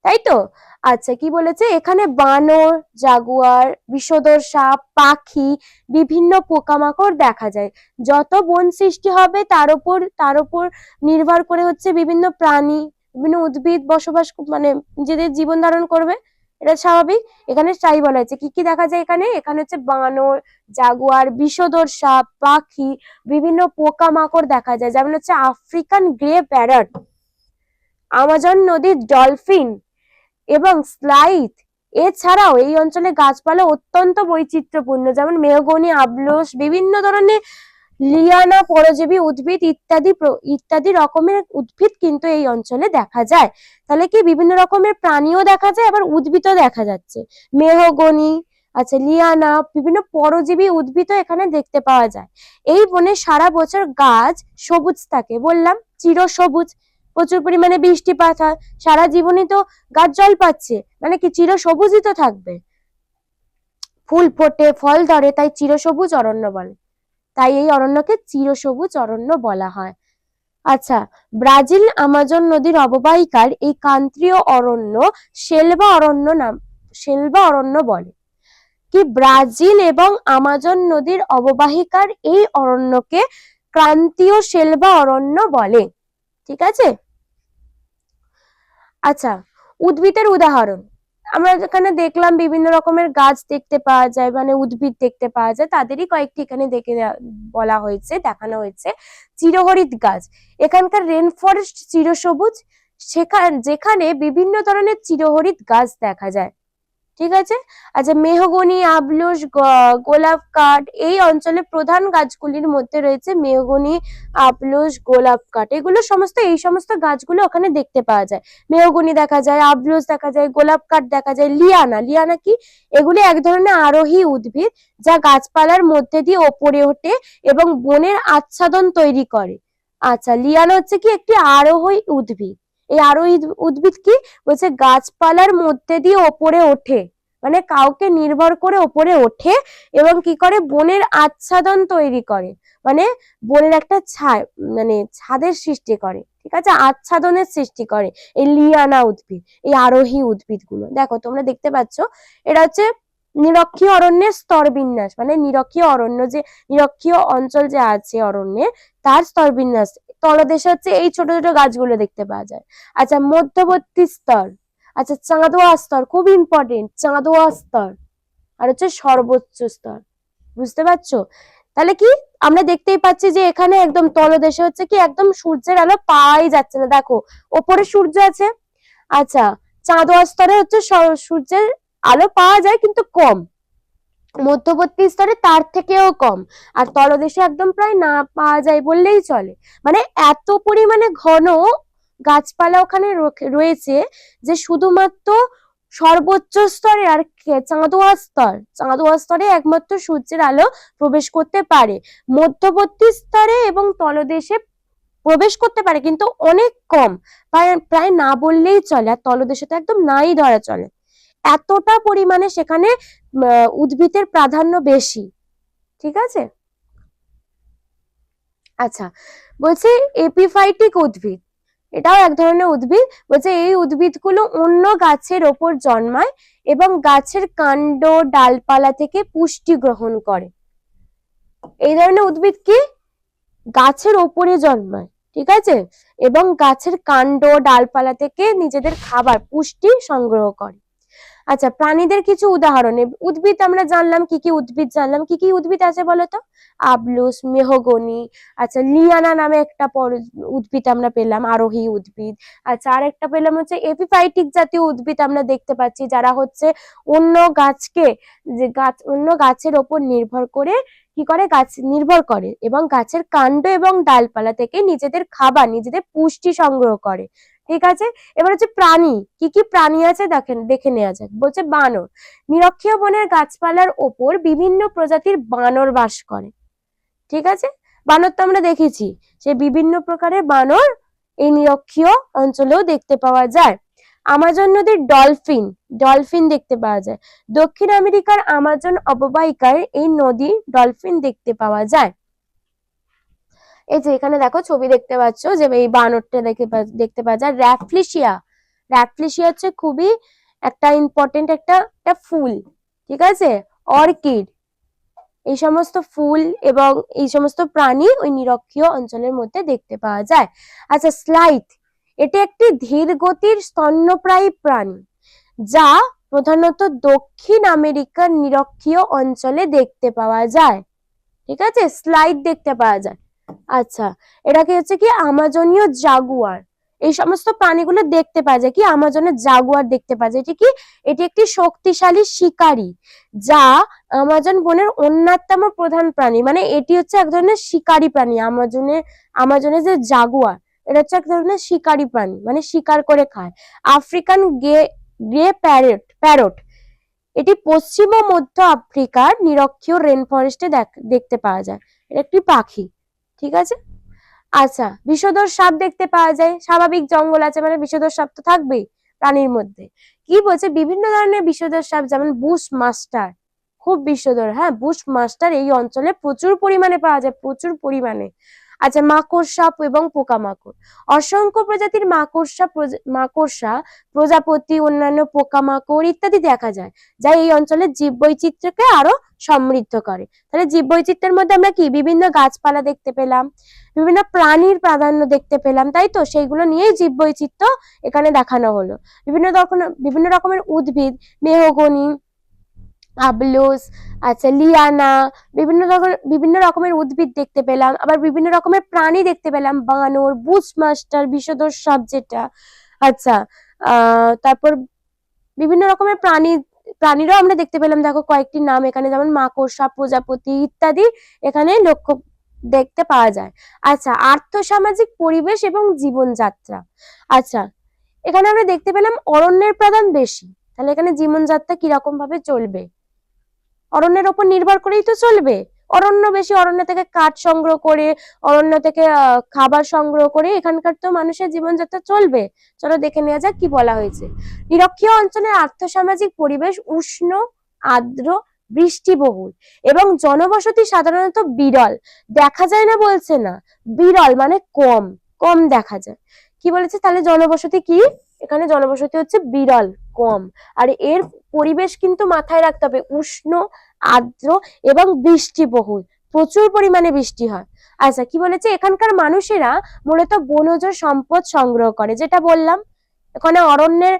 তাই তো। আচ্ছা, কি বলেছে, এখানে বানর, জাগুয়ার, বিষধর সাপ, পাখি, বিভিন্ন পোকামাকড় দেখা যায়। যত বন সৃষ্টি হবে তার উপর নির্ভর করে হচ্ছে বিভিন্ন প্রাণী, বিভিন্ন উদ্ভিদ বসবাস মানে নিজেদের জীবন ধারণ করবে, এটা স্বাভাবিক। এখানে তাই বলা হয়েছে, কি কি দেখা যায় এখানে, এখানে হচ্ছে বানর, জাগুয়ার, বিষধর সাপ, পাখি, বিভিন্ন পোকামাকড় দেখা যায়, যেমন হচ্ছে আফ্রিকান গ্রে প্যারট, আমাজন নদীর ডলফিন এবং স্লাইথ। এছাড়াও এই অঞ্চলে গাছপালা অত্যন্ত বৈচিত্র্যপূর্ণ, যেমন মেহগনি, আবলুস, বিভিন্ন ধরনের লিয়ানা, পরজীবী উদ্ভিদ ইত্যাদি রকমের উদ্ভিদ কিন্তু এই অঞ্চলে দেখা যায়। তাহলে কি বিভিন্ন রকমের প্রাণীও দেখা যায়, আবার উদ্ভিদও দেখা যাচ্ছে। মেহগনি, আচ্ছা, লিয়ানা, বিভিন্ন পরজীবী উদ্ভিদও এখানে দেখতে পাওয়া যায়। এই বনে সারা বছর গাছ সবুজ থাকে, বললাম চিরসবুজ, প্রচুর পরিমাণে বৃষ্টিপাত হয়, সারা জীবনই তো গাছ জল পাচ্ছে, মানে কি চিরসবুজই তো থাকবে, ফুল ফোটে, ফল ধরে, তাই চিরসবুজ অরণ্য বলে, তাই এই অরণ্যকে চিরসবুজ অরণ্য বলা হয়। আচ্ছা, ব্রাজিল আমাজন নদীর অববাহিকার এই ক্রান্তীয় অরণ্য সেলভা অরণ্য বলে। কি ব্রাজিল এবং আমাজন নদীর অববাহিকার এই অরণ্যকে ক্রান্তীয় সেলভা অরণ্য বলে। ঠিক আছে। আচ্ছা, উদ্ভিদের উদাহরণ, আমরা যেখানে দেখলাম বিভিন্ন রকমের গাছ দেখতে পাওয়া যায়, মানে উদ্ভিদ দেখতে পাওয়া যায়, তাদেরই কয়েকটি এখানে বলা হয়েছে, দেখানো হয়েছে। চিরহরিৎ গাছ, এখানকার রেন ফরেস্ট চিরসবুজ, যেখানে বিভিন্ন ধরনের চিরহরিৎ গাছ দেখা যায়। ঠিক আছে। আচ্ছা, মেহগনি, আবলুস, গোলাপ কাঠ, এই অঞ্চলের প্রধান গাছগুলির মধ্যে রয়েছে মেহগনি, আবলুস, গোলাপ কাঠ, এগুলো এই সমস্ত গাছগুলো ওখানে দেখতে পাওয়া যায়। মেহগনি দেখা যায়, আবলুস দেখা যায়, গোলাপ কাঠ দেখা যায়। লিয়ানা কি? এগুলি এক ধরনের আরোহী উদ্ভিদ যা গাছপালার মধ্যে দিয়ে ওপরে ওঠে এবং বনের আচ্ছাদন তৈরি করে। আচ্ছা, লিয়ানা হচ্ছে কি একটি আরোহী উদ্ভিদ। এই আরোহী উদ্ভিদ কি বলছে? গাছপালার মধ্যে দিয়ে ওপরে ওঠে, মানে কাউকে নির্ভর করে ওপরে ওঠে এবং কি করে? বনের আচ্ছাদন তৈরি করে, মানে বনের একটা মানে ছাদের সৃষ্টি করে। ঠিক আছে, আচ্ছাদনের সৃষ্টি করে এই লিয়ানা উদ্ভিদ, এই আরোহী উদ্ভিদগুলো। দেখো তোমরা দেখতে পাচ্ছ, এটা হচ্ছে নিরক্ষীয় অরণ্যের স্তর বিন্যাস, মানে নিরক্ষীয় অরণ্য, যে নিরক্ষীয় অঞ্চল যে আছে অরণ্যের, তার স্তর বিন্যাস। তলদেশে হচ্ছে এই ছোট ছোট গাছগুলো দেখতে পাওয়া যায়। আচ্ছা, মধ্যবর্তী স্তর, আচ্ছা চাঁদোয়া স্তর, খুব ইম্পর্টেন্ট, চাঁদোয়া স্তর, আর হচ্ছে সর্বোচ্চ স্তর। বুঝতে পারছো? তাহলে কি আমরা দেখতেই পাচ্ছি যে এখানে একদম তলদেশে হচ্ছে কি একদম সূর্যের আলো পাওয়াই যাচ্ছে না, দেখো ওপরে সূর্য আছে। আচ্ছা, চাঁদোয়া স্তরে হচ্ছে সূর্যের আলো পাওয়া যায় কিন্তু কম, মধ্যবর্তী স্তরে তার থেকেও কম, আর তলদেশে একদম প্রায় না পাওয়া যায় বললেই চলে। মানে এত পরিমাণে ঘন গাছপালা ওখানে রয়েছে যে শুধুমাত্র সর্বোচ্চ স্তরে আর চাঁদোয়া স্তরে একমাত্র সূর্যের আলো প্রবেশ করতে পারে। মধ্যবর্তী স্তরে এবং তলদেশে প্রবেশ করতে পারে কিন্তু অনেক কম, প্রায় না বললেই চলে, আর তলদেশে তো একদম নাই ধরা চলে। এতটা পরিমাণে সেখানে উদ্ভিদের প্রাধান্য বেশি। ঠিক আছে। আচ্ছা, বলছে এপিফাইটিক উদ্ভিদ, এটাও এক ধরনের উদ্ভিদ। বলছে এই উদ্ভিদগুলো অন্য গাছের ওপর জন্মায় এবং গাছের কাণ্ড, ডালপালা থেকে পুষ্টি গ্রহণ করে। এই ধরনের উদ্ভিদ কি গাছের ওপরে জন্মায়, ঠিক আছে, এবং গাছের কাণ্ড, ডালপালা থেকে নিজেদের খাবার, পুষ্টি সংগ্রহ করে। আচ্ছা, প্রাণীদের কিছু উদাহরণ, উদ্ভিদ আমরা জানলাম, কি কি উদ্ভিদ জানলাম, কি কি উদ্ভিদ আছে বলতো? আবলুস, মেহগনি, আচ্ছা লিয়ানা নামে একটা উদ্ভিদ আমরা পেলাম, আরোহী উদ্ভিদ। আচ্ছা, আর একটা পেলাম হচ্ছে এপিফাইটিক জাতীয় উদ্ভিদ আমরা দেখতে পাচ্ছি, যারা হচ্ছে অন্য গাছের ওপর নির্ভর করে কি করে? গাছ নির্ভর করে এবং গাছের কাণ্ড এবং ডালপালা থেকে নিজেদের খাবার, নিজেদের পুষ্টি সংগ্রহ করে। ঠিক আছে। এবার হচ্ছে প্রাণী, কি কি প্রাণী আছে দেখে নেওয়া যাক। বলছে বানর, নিরক্ষীয় বনের গাছপালার ওপর বিভিন্ন প্রজাতির বানর বাস করে। ঠিক আছে, বানর তো আমরা দেখেছি, সে বিভিন্ন প্রকারের বানর এই নিরক্ষীয় অঞ্চলেও দেখতে পাওয়া যায়। আমাজন নদীর ডলফিন দেখতে পাওয়া যায়। দক্ষিণ আমেরিকার আমাজন অববাহিকায় এই নদী ডলফিন দেখতে পাওয়া যায়। এই যে এখানে দেখো ছবি দেখতে পাচ্ছ, যে এই বানরটা দেখতে পাওয়া যায়। র্যাফলেশিয়া হচ্ছে খুবই একটা ইম্পর্টেন্ট একটা ফুল। ঠিক আছে, অর্কিড, এই সমস্ত ফুল এবং এই সমস্ত প্রাণী ওই নিরক্ষীয় অঞ্চলের মধ্যে দেখতে পাওয়া যায়। আচ্ছা, স্লাইথ, এটি একটি ধীর গতির স্তন্যপ্রায়ী প্রাণী যা প্রধানত দক্ষিণ আমেরিকার নিরক্ষীয় অঞ্চলে দেখতে পাওয়া যায়। ঠিক আছে, স্লাইথ দেখতে পাওয়া যায়। আচ্ছা, এটাকে হচ্ছে কি আমাজনীয় জাগুয়ার, এই সমস্ত প্রাণীগুলো দেখতে পাওয়া যায়। কি আমাজনের জাগুয়ার দেখতে পাওয়া যায়। এটি একটি শক্তিশালী শিকারী যা আমাজন বনের অন্যতম প্রধান প্রাণী, মানে এটি হচ্ছে এক ধরনের শিকারী প্রাণী। আমাজনের যে জাগুয়ার, এটা হচ্ছে এক ধরনের শিকারী প্রাণী, মানে শিকার করে খায়। আফ্রিকান গ্রে প্যারট, এটি পশ্চিম ও মধ্য আফ্রিকার নিরক্ষীয় রেন ফরেস্টে দেখতে পাওয়া যায়। এটা একটি পাখি, ঠিক আছে। আচ্ছা, বিষধর সাপ দেখতে পাওয়া যায়, স্বাভাবিক জঙ্গল আছে মানে বিষধর সাপ তো থাকবেই প্রাণীর মধ্যে। কি বলছে, বিভিন্ন ধরনের বিষধর সাপ যেমন বুশ মাস্টার, খুব বিষধর, হ্যাঁ বুশ মাস্টার এই অঞ্চলে প্রচুর পরিমাণে পাওয়া যায়, প্রচুর পরিমাণে। আচ্ছা, মাকড়সা এবং পোকামাকড়, অসংখ্য প্রজাতির মাকড়সা, প্রজাপতি, অন্যান্য পোকামাকড় ইত্যাদি দেখা যায়, যা এই অঞ্চলের জীববৈচিত্র্যকে আরো সমৃদ্ধ করে। তাহলে জীববৈচিত্র্যের মধ্যে আমরা কি বিভিন্ন গাছপালা দেখতে পেলাম, বিভিন্ন প্রাণীর প্রাধান্য দেখতে পেলাম, তাই তো সেইগুলো নিয়েই জীববৈচিত্র্য এখানে দেখানো হলো। বিভিন্ন রকমের উদ্ভিদ, মেহগনি, আবলুস, আচ্ছা লিয়ানা, বিভিন্ন রকমের উদ্ভিদ দেখতে পেলাম, আবার বিভিন্ন রকমের প্রাণী দেখতে পেলাম, বানর, বুশ মাস্টার, বিষধর সাপ যেটা, আচ্ছা তারপর বিভিন্ন রকমের প্রাণীরাও আমরা দেখতে পেলাম। দেখো কয়েকটি নাম এখানে, যেমন মাকড়সা, প্রজাপতি ইত্যাদি এখানে দেখতে পাওয়া যায়। আচ্ছা, আর্থসামাজিক পরিবেশ এবং জীবনযাত্রা। আচ্ছা, এখানে আমরা দেখতে পেলাম অরণ্যের প্রাধান বেশি, তাহলে এখানে জীবনযাত্রা কিরকম ভাবে চলবে, অরণ্যের ওপর নির্ভর করেই তো চলবে। অরণ্য বেশি, অরণ্য থেকে কাঠ সংগ্রহ করে, অরণ্য থেকে খাবার সংগ্রহ করে এখানকার তো মানুষের জীবনযাত্রা চলবে। চলো দেখে নেওয়া যাক কি বলা হয়েছে। নিরক্ষীয় অঞ্চলের আর্থসামাজিক পরিবেশ উষ্ণ, আর্দ্র, বৃষ্টিবহুল এবং জনবসতি সাধারণত বিরল, দেখা যায় না বলছে না, বিরল মানে কম, কম দেখা যায়। কি বলেছে তাহলে, জনবসতি কি, এখানে জনবসতি হচ্ছে বিরল, কম। আর এর পরিবেশ কিন্তু মাথায় রাখতে হবে উষ্ণ, আর্দ্র এবং বৃষ্টিবহুল, প্রচুর পরিমাণে বৃষ্টি হয়। আচ্ছা, কি বলেছে, এখানকার মানুষেরা মূলত বনজ সম্পদ সংগ্রহ করে, যেটা বললাম এখানে অরণ্যের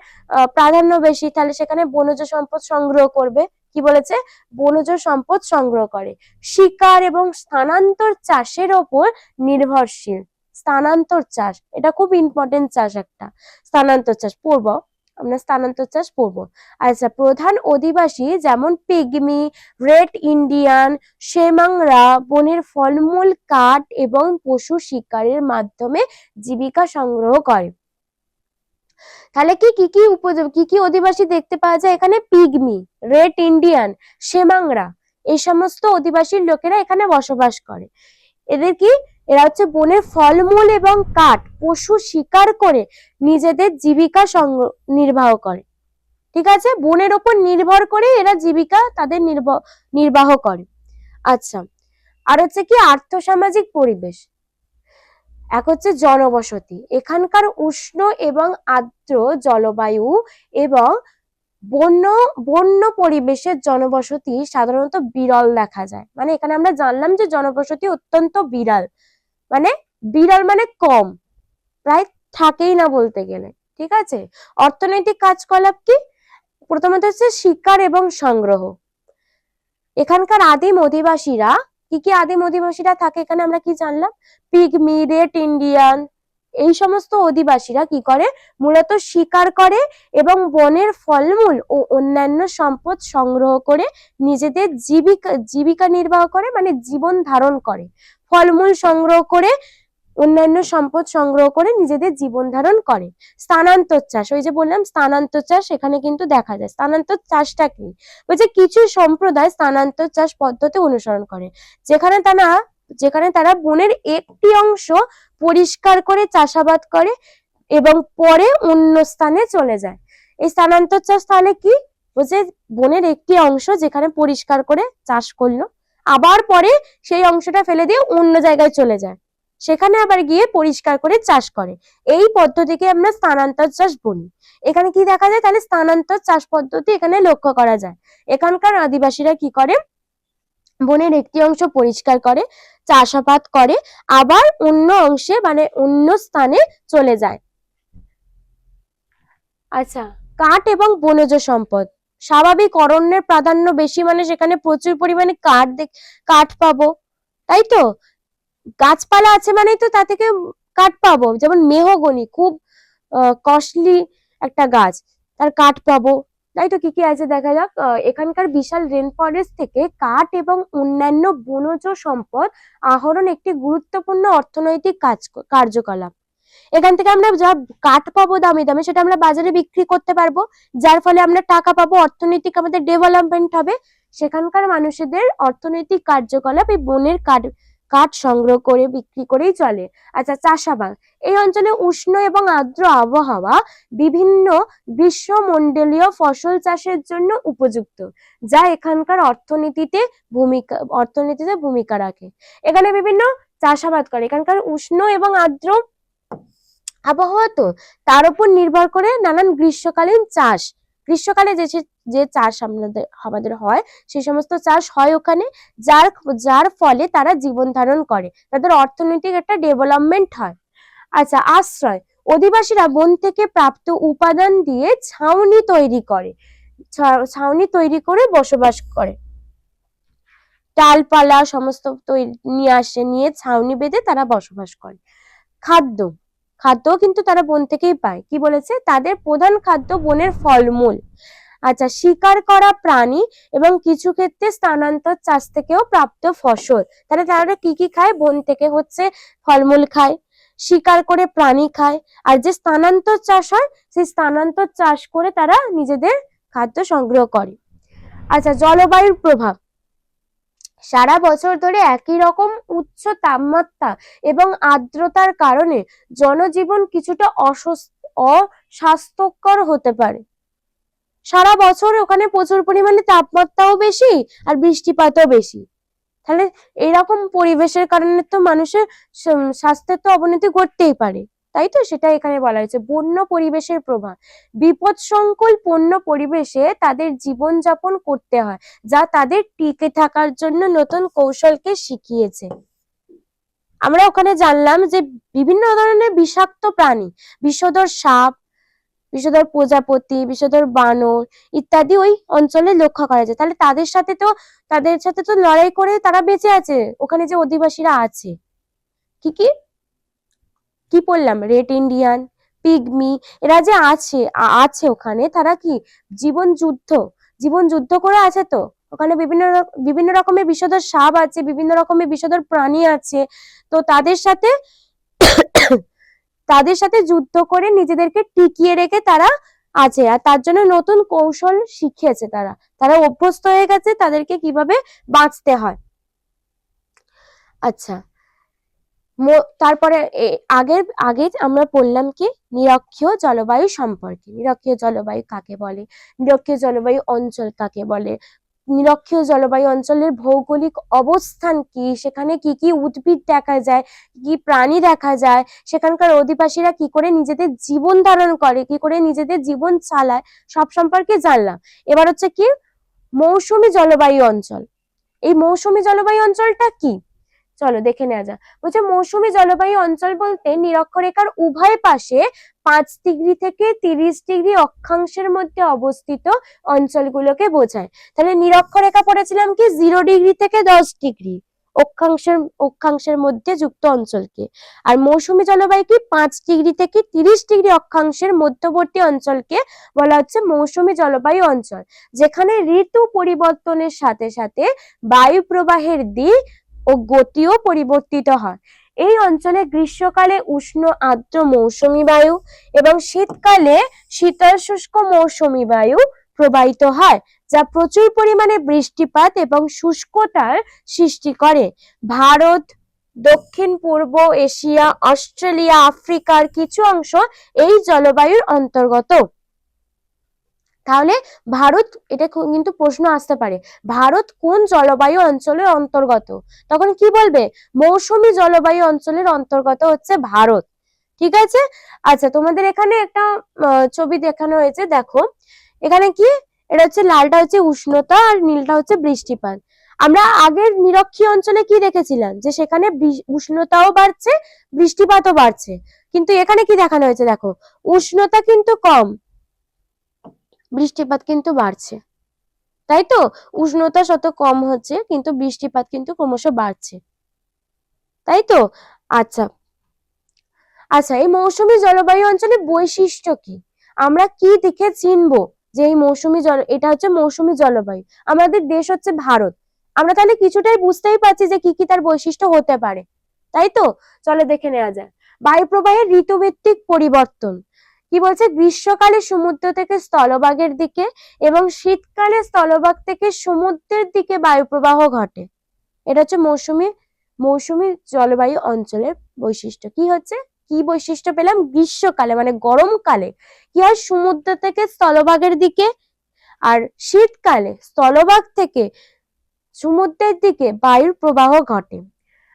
প্রাধান্য বেশি, তাহলে সেখানে বনজ সম্পদ সংগ্রহ করবে। কি বলেছে, বনজ সম্পদ সংগ্রহ করে, শিকার এবং স্থানান্তর চাষের ওপর নির্ভরশীল। স্থানান্তর চাষ, এটা খুব ইম্পর্টেন্ট চাষ একটা, স্থানান্তর চাষ পড়বো আমরা, স্থানান্তর চাষ পড়বো। আচ্ছা, প্রধান অধিবাসী যেমন পিগমি, রেড ইন্ডিয়ান, শেমাংরা বনের ফলমূল, কাঠ এবং পশু শিকারের মাধ্যমে জীবিকা সংগ্রহ করে। তাহলে কি কি অধিবাসী দেখতে পাওয়া যায় এখানে, পিগমি, রেড ইন্ডিয়ান, শেমাংরা, এই সমস্ত অধিবাসীর লোকেরা এখানে বসবাস করে। এদের কি, এরা হচ্ছে বনের ফলমূল এবং কাঠ, পশু শিকার করে নিজেদের জীবিকা নির্বাহ করে। ঠিক আছে, বনের ওপর নির্ভর করে এরা জীবিকা তাদের নির্বাহ করে। আচ্ছা, আর হচ্ছে কি আর্থসামাজিক পরিবেশ। এক হচ্ছে জনবসতি, এখানকার উষ্ণ এবং আর্দ্র জলবায়ু এবং বন্য পরিবেশের জনবসতি সাধারণত বিরল দেখা যায়। মানে এখানে আমরা জানলাম যে জনবসতি অত্যন্ত বিরল, মানে বিরল মানে কম, প্রায় থাকেই না বলতে গেলে। ঠিক আছে, অর্থনৈতিক কার্যকলাপ কি, প্রথমত হচ্ছে শিকার এবং সংগ্রহ। এখানকার আদিম অধিবাসীরা, কি আদিম অধিবাসীরা থাকে এখানে আমরা কি জানলাম, পিগমি, রেড ইন্ডিয়ান, এই সমস্ত অধিবাসীরা কি করে, মূলত শিকার করে এবং বনের ফলমূল ও অন্যান্য সম্পদ সংগ্রহ করে নিজেদের জীবিকা নির্বাহ করে, মানে জীবন ধারণ করে। ফলমূল সংগ্রহ করে, অন্যান্য সম্পদ সংগ্রহ করে নিজেদের জীবন ধারণ করে। স্থানান্তর চাষ, ওই যে বললাম স্থানান্তর চাষ এখানে কিন্তু দেখা যায়। স্থানান্তর চাষটা কি, বলছে কিছু সম্প্রদায় স্থানান্তর চাষ পদ্ধতি অনুসরণ করে, যেখানে তারা বনের একটি অংশ পরিষ্কার করে চাষাবাদ করে এবং পরে অন্য স্থানে চলে যায়। এই স্থানান্তর চাষ তাহলে কি, বলছে বনের একটি অংশ যেখানে পরিষ্কার করে চাষ করলো, আবার পরে সেই অংশটা ফেলে দিয়ে অন্য জায়গায় চলে যায়, সেখানে আবার গিয়ে পরিষ্কার করে চাষ করে, এই পদ্ধতিকে আমরা স্থানান্তর চাষ বলি। এখানে কি দেখা যায়, তাহলে স্থানান্তর চাষ পদ্ধতি এখানে লক্ষ্য করা যায়। এখানকার আদিবাসীরা কি করে, বনের একটি অংশ পরিষ্কার করে, চাষাবাদ করে, আবার অন্য অংশে মানে অন্য স্থানে চলে যায়। আচ্ছা, কাঠ এবং বনজ সম্পদ, স্বাভাবিক অরণ্যের প্রাধান্য বেশি মানে সেখানে প্রচুর পরিমাণে কাঠ পাবো, তাই তো, গাছপালা আছে মানেই তো তা থেকে কাঠ পাবো। যেমন মেহগনি খুব কস্টলি একটা গাছ, তার কাঠ পাবো, তাই তো। কি আছে দেখা যাক, এখানকার বিশাল রেন ফরেস্ট থেকে কাঠ এবং অন্যান্য বনজ সম্পদ আহরণ একটি গুরুত্বপূর্ণ অর্থনৈতিক কার্যকলাপ। এখান থেকে আমরা যা কাঠ পাবো দামি দামে সেটা আমরা বাজারে বিক্রি করতে পারবো, যার ফলে আমরা টাকা পাবো, অর্থনৈতিক আমাদের ডেভেলপমেন্ট হবে। সেখানকার মানুষদের অর্থনৈতিক কার্যকলাপ এই বনের কাঠ সংগ্রহ করে বিক্রি করেই চলে। আচ্ছা, চাষাবাদ। এই অঞ্চলে উষ্ণ এবং আর্দ্র আবহাওয়া বিভিন্ন গ্রীষ্মমণ্ডলীয় ফসল চাষের জন্য উপযুক্ত, যা এখানকার অর্থনীতিতে ভূমিকা রাখে। এখানে বিভিন্ন চাষাবাদ করে, এখানকার উষ্ণ এবং আর্দ্র আবহাওয়া, তো তার উপর নির্ভর করে নানান গ্রীষ্মকালীন চাষ, গ্রীষ্মকালে যে চাষ আমাদের হয় সেই সমস্ত চাষ হয় ওখানে, যার ফলে তারা জীবন ধারণ করে, তাদের অর্থনৈতিক একটা ডেভেলপমেন্ট হয়। আচ্ছা, আশ্রয়। অধিবাসীরা বন থেকে প্রাপ্ত উপাদান দিয়ে ছাউনি তৈরি করে বসবাস করে, ডালপালা সমস্ত নিয়ে ছাউনি বেঁধে তারা বসবাস করে। খাদ্য কিন্তু তারা বন থেকেই পায়। কি বলেছে? তাদের প্রধান খাদ্য বনের ফলমূল। আচ্ছা, শিকার করা প্রাণী এবং কিছু ক্ষেত্রে স্থানান্তর চাষ থেকেও প্রাপ্ত ফসল। তাহলে তারা কি কি খায়? বন থেকে হচ্ছে ফলমূল খায়, শিকার করে প্রাণী খায়, আর যে স্থানান্তর চাষ হয় সেই স্থানান্তর চাষ করে তারা নিজেদের খাদ্য সংগ্রহ করে। আচ্ছা, জলবায়ুর প্রভাব। সারা বছর ধরে একই রকম উচ্চ তাপমাত্রা এবং আর্দ্রতার কারণে জনজীবন কিছুটা অস্বাস্থ্যকর হতে পারে। সারা বছর ওখানে প্রচুর পরিমাণে তাপমাত্রাও বেশি আর বৃষ্টিপাতও বেশি, তাহলে এরকম পরিবেশের কারণে তো মানুষের স্বাস্থ্যের তো অবনতি ঘটতেই পারে, তাই তো? সেটা এখানে বলা হয়েছে। বন্য পরিবেশের প্রভাব। বিপদসংকুল বন্য পরিবেশে তাদের জীবনযাপন করতে হয়, যা তাদের টিকে থাকার জন্য নতুন কৌশলকে শিখিয়েছে। আমরা ওখানে জানলাম যে বিভিন্ন ধরনের বিষাক্ত প্রাণী, বিষধর সাপ, বিষধর প্রজাপতি, বিষধর বানর ইত্যাদি ওই অঞ্চলে লক্ষ্য করা যায়। তাহলে তাদের সাথে তো লড়াই করে তারা বেঁচে আছে, ওখানে যে অধিবাসীরা আছে। কি পড়লাম? রেড ইন্ডিয়ান, পিগমি, এরা যে আছে ওখানে, তারা কি জীবন যুদ্ধ করে আছে। তো ওখানে বিভিন্ন রকমের বিষধর সাপ আছে, বিভিন্ন রকমের বিষধর প্রাণী আছে, তো তাদের সাথে যুদ্ধ করে নিজেদেরকে টিকিয়ে রেখে তারা আছে, আর তার জন্য নতুন কৌশল শিখিয়েছে। তারা অভ্যস্ত হয়ে গেছে তাদেরকে কিভাবে বাঁচতে হয়। আচ্ছা, তারপরে আগে আমরা পড়লাম কি নিরক্ষীয় জলবায়ু সম্পর্কে। নিরক্ষীয় জলবায়ু কাকে বলে, নিরক্ষীয় জলবায়ু অঞ্চল কাকে বলে, নিরক্ষীয় জলবায়ু অঞ্চলের ভৌগোলিক অবস্থান কি, সেখানে কি কি উদ্ভিদ দেখা যায়, কি প্রাণী দেখা যায়, সেখানকার অধিবাসীরা কি করে নিজেদের জীবন ধারণ করে, কি করে নিজেদের জীবন চালায়, সব সম্পর্কে জানলাম। এবার হচ্ছে কি মৌসুমী জলবায়ু অঞ্চল। এই মৌসুমী জলবায়ু অঞ্চলটা কি, চলো দেখে নেওয়া যাক। বলছে মৌসুমী জলবায়ু অঞ্চল বলতে নিরক্ষরেখার উভয় পাশে 5 ডিগ্রি থেকে 30 ডিগ্রি অক্ষাংশের মধ্যে অবস্থিত অঞ্চলগুলোকে বোঝায়। তাহলে নিরক্ষরেখা পড়েছিলাম কি 0 ডিগ্রি থেকে 10 ডিগ্রি অক্ষাংশের মধ্যে যুক্ত অঞ্চলকে, আর মৌসুমী জলবায়ু কি 5 ডিগ্রি থেকে 30 ডিগ্রি অক্ষাংশের মধ্যবর্তী অঞ্চলকে বলা হচ্ছে মৌসুমী জলবায়ু অঞ্চল, যেখানে ঋতু পরিবর্তনের সাথে সাথে বায়ু প্রবাহের দিক ও গতিও পরিবর্তিত হয়। এই অঞ্চলে গ্রীষ্মকালে উষ্ণ আর্দ্র মৌসুমী বায়ু এবং শীতকালে শীতল শুষ্ক মৌসুমী বায়ু প্রবাহিত হয়, যা প্রচুর পরিমাণে বৃষ্টিপাত এবং শুষ্কতার সৃষ্টি করে। ভারত, দক্ষিণ পূর্ব এশিয়া, অস্ট্রেলিয়া, আফ্রিকার কিছু অংশ এই জলবায়ুর অন্তর্গত। তাহলে ভারত, এটা কিন্তু প্রশ্ন আসতে পারে, ভারত কোন জলবায়ু অঞ্চলের অন্তর্গত? তখন কি বলবে? মৌসুমী জলবায়ু অঞ্চলের অন্তর্গত হচ্ছে ভারত। ঠিক আছে। আচ্ছা, তোমাদের এখানে একটা ছবি দেখানো হয়েছে, দেখো এখানে কি, এটা হচ্ছে লালটা হচ্ছে উষ্ণতা আর নীলটা হচ্ছে বৃষ্টিপাত। আমরা আগের নিরক্ষীয় অঞ্চলে কি দেখেছিলাম, যে সেখানে উষ্ণতাও বাড়ছে, বৃষ্টিপাতও বাড়ছে, কিন্তু এখানে কি দেখানো হয়েছে, দেখো উষ্ণতা কিন্তু কম, বৃষ্টিপাত কিন্তু বাড়ছে, তাই তো? উষ্ণতা শত কম হচ্ছে কিন্তু বৃষ্টিপাত কিন্তু ক্রমশ বাড়ছে, তাই তো? আচ্ছা, এই মৌসুমী জলবায়ু অঞ্চলের বৈশিষ্ট্য কি, আমরা কি দেখে চিনবো যে এই এটা হচ্ছে মৌসুমী জলবায়ু? আমাদের দেশ হচ্ছে ভারত, আমরা তাহলে কিছুটাই বুঝতেই পারছি যে কি কি তার বৈশিষ্ট্য হতে পারে, তাই তো? চলো দেখে নেওয়া যায়। বায়ু প্রবাহের ঋতুভিত্তিক পরিবর্তন, কি বলছে, গ্রীষ্মকালে সমুদ্র থেকে স্থলভাগের দিকে এবং শীতকালে স্থলভাগ থেকে সমুদ্রের দিকে বায়ু প্রবাহ ঘটে। এটা হচ্ছে মৌসুমী জলবায়ু অঞ্চলের বৈশিষ্ট্য। কি হচ্ছে, কি বৈশিষ্ট্য পেলাম, গ্রীষ্মকালে মানে গরমকালে কি হয়, সমুদ্র থেকে স্থলভাগের দিকে, আর শীতকালে স্থলভাগ থেকে সমুদ্রের দিকে বায়ুর প্রবাহ ঘটে।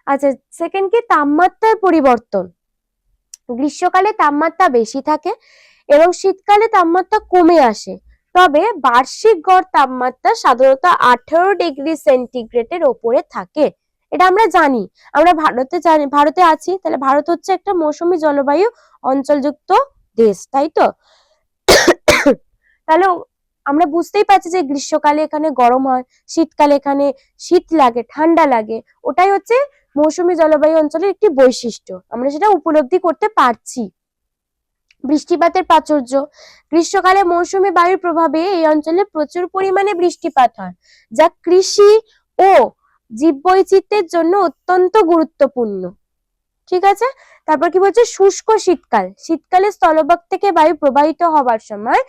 আচ্ছা, সেকেন্ড কি, তাপমাত্রার পরিবর্তন। গ্রীষ্মকালে তাপমাত্রা বেশি থাকে এবং শীতকালে তাপমাত্রা কমে আসে, তবে বার্ষিক গড় তাপমাত্রা সাধারণত 18 ডিগ্রি সেন্টিগ্রেডের ওপরে থাকে। এটা আমরা জানি, আমরা ভারতে আছি, তাহলে ভারত হচ্ছে একটা মৌসুমী জলবায়ু অঞ্চলযুক্ত দেশ, তাই তো? তাহলে আমরা বুঝতেই পারছি যে গ্রীষ্মকালে এখানে গরম হয়, শীতকালে এখানে শীত লাগে, ঠান্ডা লাগে, ওটাই হচ্ছে মৌসুমী জলবায়ু অঞ্চলের একটি বৈশিষ্ট্য, আমরা সেটা উপলব্ধি করতে পারছি। বৃষ্টিপাতের প্রাচুর্য, গ্রীষ্মকালে মৌসুমী বায়ুর প্রভাবে এই অঞ্চলে প্রচুর পরিমাণে বৃষ্টিপাত হয়, যা কৃষি ও জীববৈচিত্র্যের জন্য অত্যন্ত গুরুত্বপূর্ণ। ঠিক আছে, তারপর কি বলছে, শুষ্ক শীতকাল। শীতকালে স্থলভাগ থেকে বায়ু প্রবাহিত হবার সময়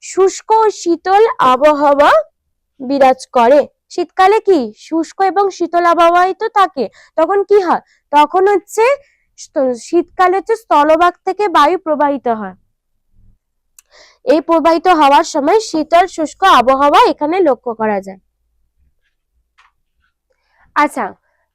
শুষ্ক ও শীতল আবহাওয়া বিরাজ করে। শীতকালে কি শুষ্ক এবং শীতল আবহাওয়াই তো থাকে, তখন কি হয়, তখন হচ্ছে শীতকালে হচ্ছে স্থলভাগ থেকে বায়ু প্রবাহিত হয়, এই প্রবাহিত হওয়ার সময় শীতল শুষ্ক আবহাওয়া এখানে লক্ষ্য করা যায়। আচ্ছা,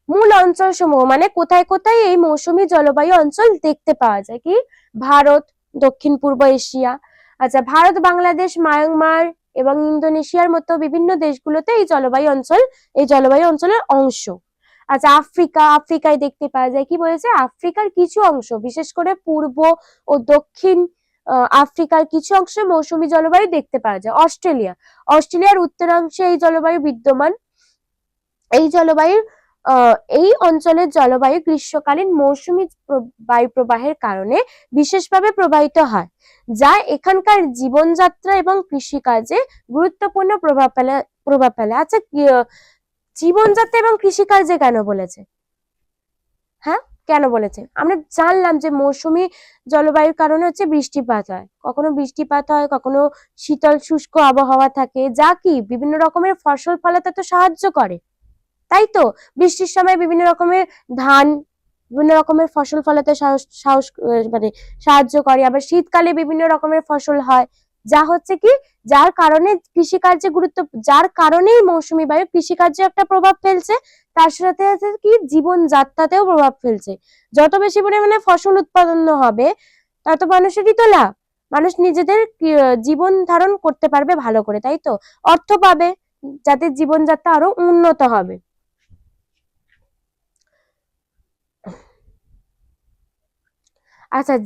মূল অঞ্চল সমূহ মানে কোথায় কোথায় এই মৌসুমী জলবায়ু অঞ্চল দেখতে পাওয়া যায়, কি, ভারত, দক্ষিণ পূর্ব এশিয়া, আচ্ছা ভারত, বাংলাদেশ, মায়ানমার এবং ইন্দোনেশিয়ার মতো বিভিন্ন দেশগুলোতে এই জলবায়ু অঞ্চলের অংশ। আচ্ছা, আফ্রিকায় দেখতে পাওয়া যায়, কি বলেছে, আফ্রিকার কিছু অংশ, বিশেষ করে পূর্ব ও দক্ষিণ আফ্রিকার কিছু অংশে মৌসুমী জলবায়ু দেখতে পাওয়া যায়। অস্ট্রেলিয়ার উত্তরাংশে এই জলবায়ু বিদ্যমান। এই অঞ্চলের জলবায়ু গ্রীষ্মকালীন মৌসুমী বায়ু প্রবাহের কারণে বিশেষভাবে প্রবাহিত হয়, যা এখানকার জীবনযাত্রা এবং কৃষিকাজে গুরুত্বপূর্ণ প্রভাব ফেলে। আচ্ছা, জীবনযাত্রা এবং কৃষিকাজে কেন বলেছে? হ্যাঁ, কেন বলেছে? আমরা জানলাম যে মৌসুমী জলবায়ুর কারণে হচ্ছে বৃষ্টিপাত হয়, কখনো বৃষ্টিপাত হয়, কখনো শীতল শুষ্ক আবহাওয়া থাকে, যা কি বিভিন্ন রকমের ফসল ফলাতে তো সাহায্য করে, তাই তো? বৃষ্টির সময় বিভিন্ন রকমের বিভিন্ন রকমের ফসল ফলাতে মানে সাহায্য করে, আবার শীতকালে বিভিন্ন রকমের ফসল হয়, যা হচ্ছে কি, যার কারণে কৃষিকার্যে যার কারণেই মৌসুমী বায়ু কৃষিকার্যে একটা প্রভাব ফেলছে, তার সাথে সাথে কি জীবনযাত্রাতেও প্রভাব ফেলছে। যত বেশি পরিমাণে ফসল উৎপাদন হবে, তত মানুষেরই তো লাভ, মানুষ নিজেদের জীবন ধারণ করতে পারবে ভালো করে, তাই তো? অর্থ পাবে, যাতে জীবনযাত্রা আরো উন্নত হবে। আচ্ছা,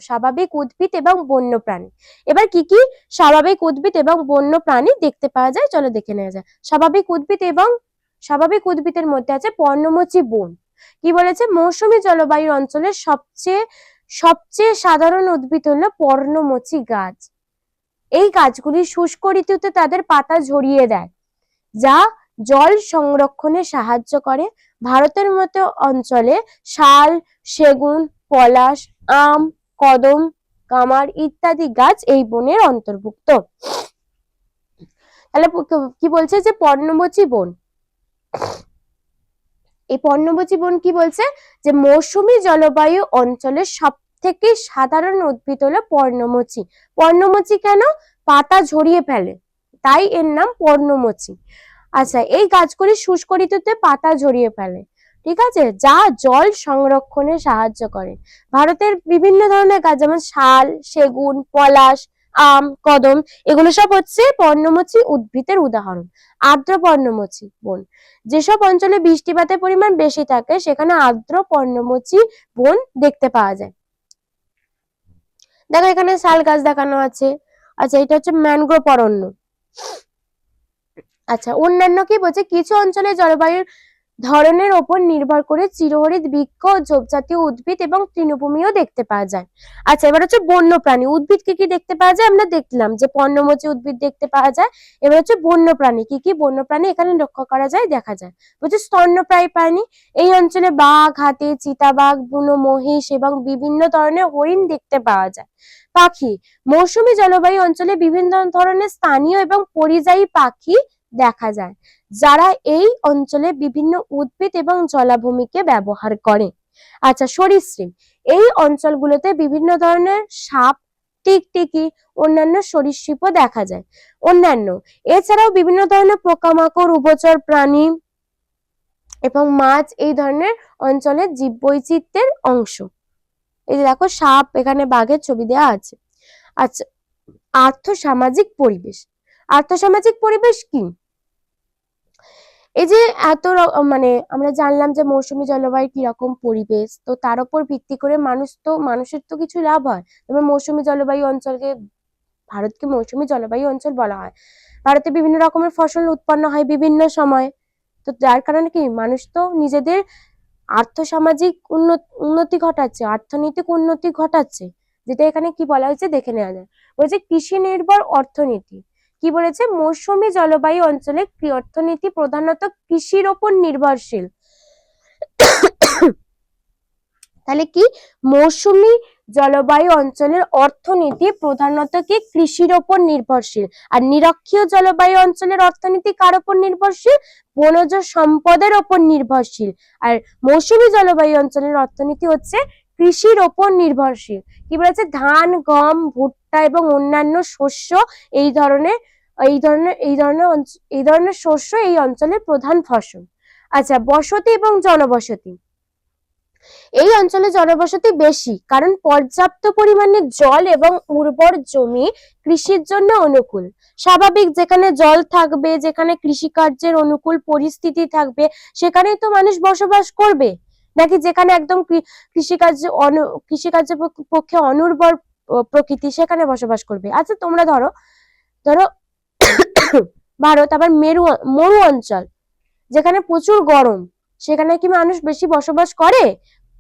স্বাভাবিক উদ্ভিদ এবং বন্যপ্রাণী। এবার কি কি স্বাভাবিক উদ্ভিদ এবং বন্যপ্রাণী দেখতে পাওয়া যায়, চলো দেখে নেওয়া যায়। স্বাভাবিক উদ্ভিদের মধ্যে আছে পর্ণমোচী বন। কি বলেছে, মৌসুমী জলবায়ু অঞ্চলের সবচেয়ে সাধারণ উদ্ভিদ হলো পর্ণমোচী গাছ। এই গাছগুলি শুষ্ক ঋতুতে তাদের পাতা ঝরিয়ে দেয়, যা জল সংরক্ষণে সাহায্য করে। ভারতের মতো অঞ্চলে শাল, সেগুন, পলাশ, আম, কদম, কামার ইত্যাদি গাছ এই বনের অন্তর্ভুক্ত। তাহলে কি বলছে যে পর্ণমোচী বন, এই পর্ণমোচী বন কি বলছে, যে মৌসুমী জলবায়ু অঞ্চলের সব থেকে সাধারণ উদ্ভিদ হলো পর্ণমোচী। পর্ণমোচী কেন? পাতা ঝরিয়ে ফেলে, তাই এর নাম পর্ণমোচী। আচ্ছা, এই গাছগুলি শুষ্ক ঋতুতে পাতা ঝরিয়ে ফেলে, ঠিক আছে, যা জল সংরক্ষণে সাহায্য করে। ভারতের বিভিন্ন ধরনের গাছ, যেমন শাল, সেগুন, পলাশ, আম, কদম, এগুলো সব হচ্ছে পর্ণমোচী উদ্ভিদের উদাহরণ। আর্দ্র পর্ণমোচী বন, যেসব অঞ্চলে বৃষ্টিপাতের পরিমাণ বেশি থাকে সেখানে আর্দ্র পর্ণমোচী বন দেখতে পাওয়া যায়। দেখো এখানে শাল গাছ দেখানো আছে। আচ্ছা, এটা হচ্ছে ম্যানগ্রোভ অরণ্য। আচ্ছা, অন্যান্য কি বলছে, কিছু অঞ্চলে জলবায়ুর ধরনের ওপর নির্ভর করে চিরহরিৎ বৃক্ষ ও ঝোপজাতীয় উদ্ভিদ এবং তৃণভূমিও দেখতে পাওয়া যায়। আচ্ছা, এবার হচ্ছে বন্য প্রাণী। উদ্ভিদ কি কি দেখতে পাওয়া যায় আমরা দেখলাম, যে পর্ণমোচী উদ্ভিদ দেখতে পাওয়া যায়। এবার হচ্ছে বন্য প্রাণী, কি কি বন্য প্রাণী এখানে লক্ষ্য করা যায়, দেখা যায়। বলছে স্তন্যপ্রায়ী প্রাণী, এই অঞ্চলে বাঘ, হাতি, চিতাবাঘ, বুনো মহিষ এবং বিভিন্ন ধরনের হরিণ দেখতে পাওয়া যায়। পাখি, মৌসুমী জলবায়ু অঞ্চলে বিভিন্ন ধরনের স্থানীয় এবং পরিযায়ী পাখি দেখা যায়, যারা এই অঞ্চলে বিভিন্ন উদ্ভিদ এবং জলাভূমিকে ব্যবহার করে। আচ্ছা, সরীসৃপ, এই অঞ্চলগুলোতে বিভিন্ন ধরনের সাপ, টিকটিকি, অন্যান্য সরীসৃপও দেখা যায়। অন্যান্য, এছাড়াও বিভিন্ন ধরনের পোকামাকড়, উভচর প্রাণী এবং মাছ এই ধরনের অঞ্চলের জীববৈচিত্র্যের অংশ। এই যে দেখো সাপ, এখানে বাঘের ছবি দেওয়া আছে। আচ্ছা, আর্থসামাজিক পরিবেশ। আর্থসামাজিক পরিবেশ কি? এই যে এত মানে আমরা জানলাম যে মৌসুমী জলবায়ু কিরকম পরিবেশ, তো তার উপর ভিত্তি করে মানুষের তো কিছু লাভ হয়। যেমন মৌসুমী জলবায়ু অঞ্চলকে, ভারতকে মৌসুমী জলবায়ু অঞ্চল বলা হয়। ভারতে বিভিন্ন রকমের ফসল উৎপন্ন হয় বিভিন্ন সময়, তো যার কারণে কি মানুষ তো নিজেদের আর্থসামাজিক উন্নতি ঘটাচ্ছে, অর্থনৈতিক উন্নতি ঘটাচ্ছে, যেটা এখানে কি বলা হয়েছে দেখে নেওয়া যায়। বলছে কৃষি নির্ভর অর্থনীতি। কি বলেছে? মৌসুমী জলবায়ু অঞ্চলে অর্থনীতি প্রধানত কৃষির ওপর নির্ভরশীল। তাহলে কি, মৌসুমী জলবায়ু অঞ্চলের অর্থনীতি প্রধানত কি কৃষির ওপর নির্ভরশীল। আর নিরক্ষীয় জলবায়ু অঞ্চলের অর্থনীতি কার ওপর নির্ভরশীল? বনজ সম্পদের ওপর নির্ভরশীল। আর মৌসুমী জলবায়ু অঞ্চলের অর্থনীতি হচ্ছে কৃষির ওপর নির্ভরশীল। কি বলেছে? ধান, গম, ভুট্টা এবং অন্যান্য শস্য এই ধরনের শস্য এই অঞ্চলের প্রধান ফসল। আচ্ছা, বসতি এবং জনবসতি। এই অঞ্চলে জনবসতি বেশি, কারণ পর্যাপ্ত পরিমাণে জল এবং উর্বর জমি কৃষির জন্য অনুকূল। স্বাভাবিক, যেখানে জল থাকবে, যেখানে কৃষিকার্যের অনুকূল পরিস্থিতি থাকবে, সেখানেই তো মানুষ বসবাস করবে, নাকি যেখানে একদম কৃষিকার্যের পক্ষে অনুর্বর প্রকৃতি, সেখানে বসবাস করবে। আচ্ছা, তোমরা ধরো ধরো ভারত আবার মরু অঞ্চল, যেখানে প্রচুর গরম, সেখানে কি মানুষ বেশি বসবাস করে?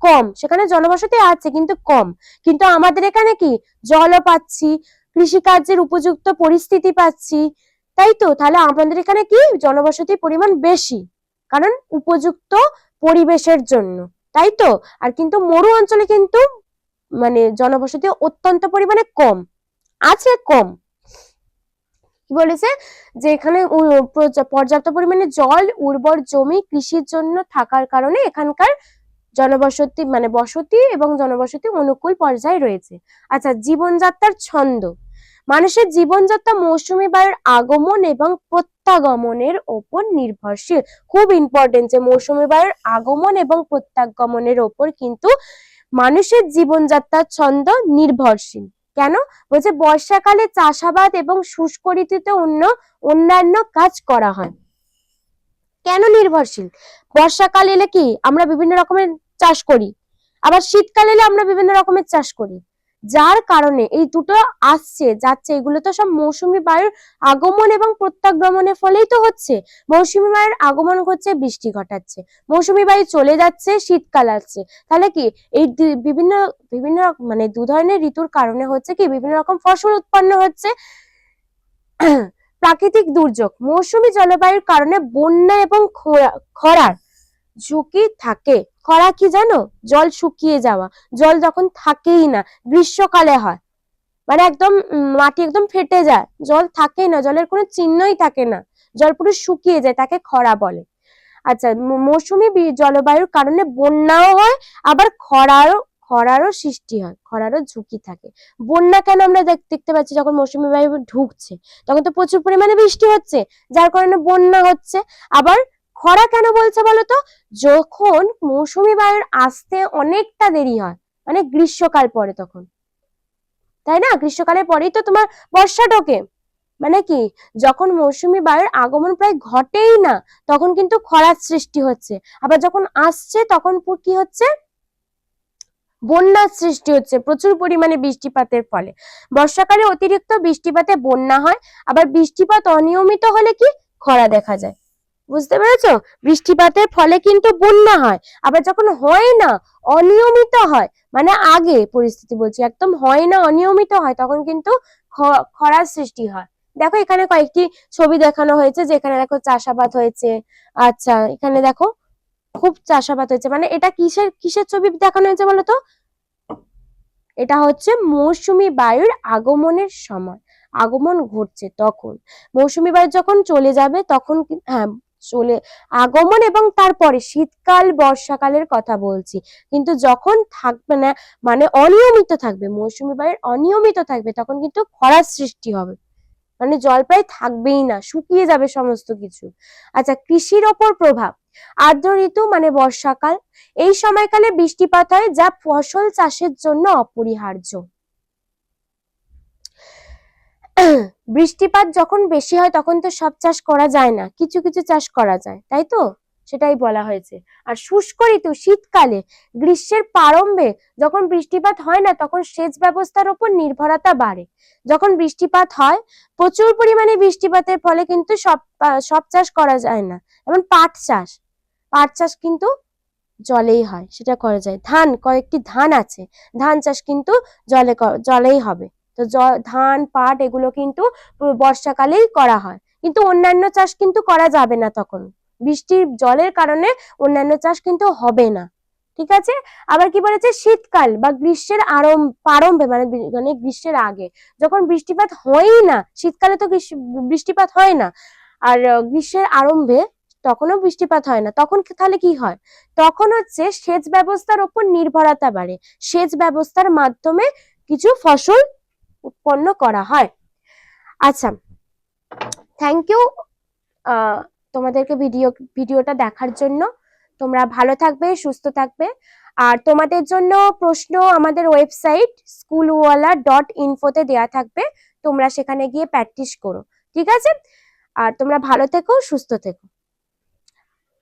কম। সেখানে জনবসতি আছে কিন্তু কম। কিন্তু আমাদের এখানে কি জলও পাচ্ছি, কৃষিকার্যের উপযুক্ত পরিস্থিতি পাচ্ছি, তাই তো? তাহলে আমাদের এখানে কি জনবসতির পরিমাণ বেশি, কারণ উপযুক্ত পরিবেশের জন্য, তাই তো? আর কিন্তু মরু অঞ্চলে কিন্তু মানে জনবসতি অত্যন্ত পরিমাণে কম, আছে কম। কি বলেছে? যে এখানে পর্যাপ্ত পরিমাণে জল, উর্বর জমি কৃষির জন্য থাকার কারণে এখানকার জনবসতি বসতি এবং জনবসতি অনুকূল পর্যায়ে রয়েছে। আচ্ছা, জীবনযাত্রার ছন্দ। মানুষের জীবনযাত্রা মৌসুমী বায়ুর আগমন এবং প্রত্যাগমনের ওপর নির্ভরশীল। খুব ইম্পর্টেন্ট, যে মৌসুমী বায়ুর আগমন এবং প্রত্যাগমনের ওপর কিন্তু মানুষের জীবনযাত্রার ছন্দ নির্ভরশীল। কেন? বলছে বর্ষাকালে চাষাবাদ এবং শুষ্ক ঋতুতে অন্যান্য কাজ করা হয়। কেন নির্ভরশীল? বর্ষাকাল এলে কি আমরা বিভিন্ন রকমের চাষ করি, আবার শীতকাল এলে আমরা বিভিন্ন রকমের চাষ করি, যার কারণে এই দুটো আসছে যাচ্ছে, এগুলো তো সব মৌসুমী বায়ুর আগমন এবং প্রত্যাগমনের ফলেই তো হচ্ছে। মৌসুমী বায়ুর আগমন হচ্ছে, বৃষ্টি ঘটাচ্ছে, মৌসুমী বায়ু চলে যাচ্ছে, শীতকাল আসছে। তাহলে কি এই বিভিন্ন বিভিন্ন দু ধরনের ঋতুর কারণে হচ্ছে কি বিভিন্ন রকম ফসল উৎপন্ন হচ্ছে। প্রাকৃতিক দুর্যোগ। মৌসুমী জলবায়ুর কারণে বন্যা এবং খরার ঝুঁকি থাকে। খরা কি জানো? জল শুকিয়ে যাওয়া, জল যখন থাকেই না, গ্রীষ্মকালে হয়, একদম মাটি একদম ফেটে যায়, জল থাকেই না, জলের কোনো চিহ্নই থাকে না, জল পুরো শুকিয়ে যায়, তাকে খরা বলে। আচ্ছা, মৌসুমী জলবায়ুর কারণে বন্যাও হয়, আবার খরারও সৃষ্টি হয়, খরারও ঝুঁকি থাকে। বন্যা কেন আমরা দেখতে পাচ্ছি? যখন মৌসুমী বায়ু ঢুকছে তখন তো প্রচুর পরিমাণে বৃষ্টি হচ্ছে, যার কারণে বন্যা হচ্ছে। আবার খরা কেন বলছে বলতো? যখন মৌসুমী বায়ুর আসতে অনেকটা দেরি হয়, গ্রীষ্মকাল পরে তখন, তাই না? গ্রীষ্মকালের পরেই তো তোমার বর্ষা ঢোকে, কি যখন মৌসুমী বায়ুর আগমন প্রায় ঘটেই না, তখন কিন্তু খরার সৃষ্টি হচ্ছে। আবার যখন আসছে তখন কি হচ্ছে? বন্যার সৃষ্টি হচ্ছে, প্রচুর পরিমাণে বৃষ্টিপাতের ফলে। বর্ষাকালে অতিরিক্ত বৃষ্টিপাতে বন্যা হয়, আবার বৃষ্টিপাত অনিয়মিত হলে কি খরা দেখা যায়। বুঝতে পেরেছো? বৃষ্টিপাতের ফলে কিন্তু বন্যা হয়, আবার যখন হয় না, অনিয়মিত হয়, মানে আগে পরিস্থিতি বলছি, একদম হয় না অনিয়মিত হয়, তখন কিন্তু খরার সৃষ্টি হয়। দেখো এখানে কয়েকটি ছবি দেখানো হয়েছে, যেখানে দেখো চাষাবাদ হয়েছে। আচ্ছা এখানে দেখো খুব চাষাবাদ হয়েছে, মানে এটা কিসের কিসের ছবি দেখানো হয়েছে বলতো? এটা হচ্ছে মৌসুমী বায়ুর আগমনের সময়, আগমন ঘটছে তখন। মৌসুমী বায়ু যখন চলে যাবে তখন, হ্যাঁ চলে, আগমন এবং তারপরে শীতকাল বর্ষাকালের কথা বলছি। কিন্তু যখন থাকবে না, মানে অনিয়মিত থাকবে, মৌসুমী বায়ুর অনিয়মিত থাকবে, তখন কিন্তু খরার সৃষ্টি হবে, মানে জল প্রায় থাকবেই না, শুকিয়ে যাবে সমস্ত কিছু। আচ্ছা, কৃষির ওপর প্রভাব। আর্দ্র ঋতু মানে বর্ষাকাল, এই সময়কালে বৃষ্টিপাত হয় যা ফসল চাষের জন্য অপরিহার্য। বৃষ্টিপাত যখন বেশি হয় তখন তো সব চাষ করা যায় না, কিছু কিছু চাষ করা যায়, তাই তো? সেটাই বলা হয়েছে। আর শুষ্ক ঋতু শীতকালে, গ্রীষ্মের প্রারম্ভে যখন বৃষ্টিপাত হয় না, তখন সেচ ব্যবস্থার উপর নির্ভরতা বাড়ে। যখন বৃষ্টিপাত হয়, প্রচুর পরিমাণে বৃষ্টিপাতের ফলে কিন্তু সব চাষ করা যায় না। যেমন পাট চাষ কিন্তু জলেই হয়, সেটা করা যায়। কয়েকটি ধান আছে, ধান চাষ কিন্তু জলেই হবে। তো ধান পাট এগুলো কিন্তু বর্ষাকালেই করা হয়, কিন্তু অন্যান্য চাষ কিন্তু করা যাবে না তখন, বৃষ্টির জলের কারণে অন্যান্য চাষ কিন্তু হবে না। ঠিক আছে। আবার কি বলেছে, শীতকাল বা গ্রীষ্মের প্রারম্ভে, মানে গ্রীষ্মের আগে, যখন বৃষ্টিপাত হয়ই না, শীতকালে তো বৃষ্টিপাত হয় না, আর গ্রীষ্মের আরম্ভে তখনও বৃষ্টিপাত হয় না, তখন তাহলে কি হয়? তখন হচ্ছে সেচ ব্যবস্থার উপর নির্ভরতা বাড়ে, সেচ ব্যবস্থার মাধ্যমে কিছু ফসল উৎপন্ন করা হয়। আচ্ছা, থ্যাংক ইউ তোমাদেরকে ভিডিওটা দেখার জন্য। তোমরা ভালো থাকবে, সুস্থ থাকবে। আর তোমাদের জন্য প্রশ্ন আমাদের ওয়েবসাইট schoolwala.info-তে দেয়া থাকবে, তোমরা সেখানে গিয়ে প্র্যাকটিস করো। ঠিক আছে? আর তোমরা ভালো থেকো, সুস্থ থেকো।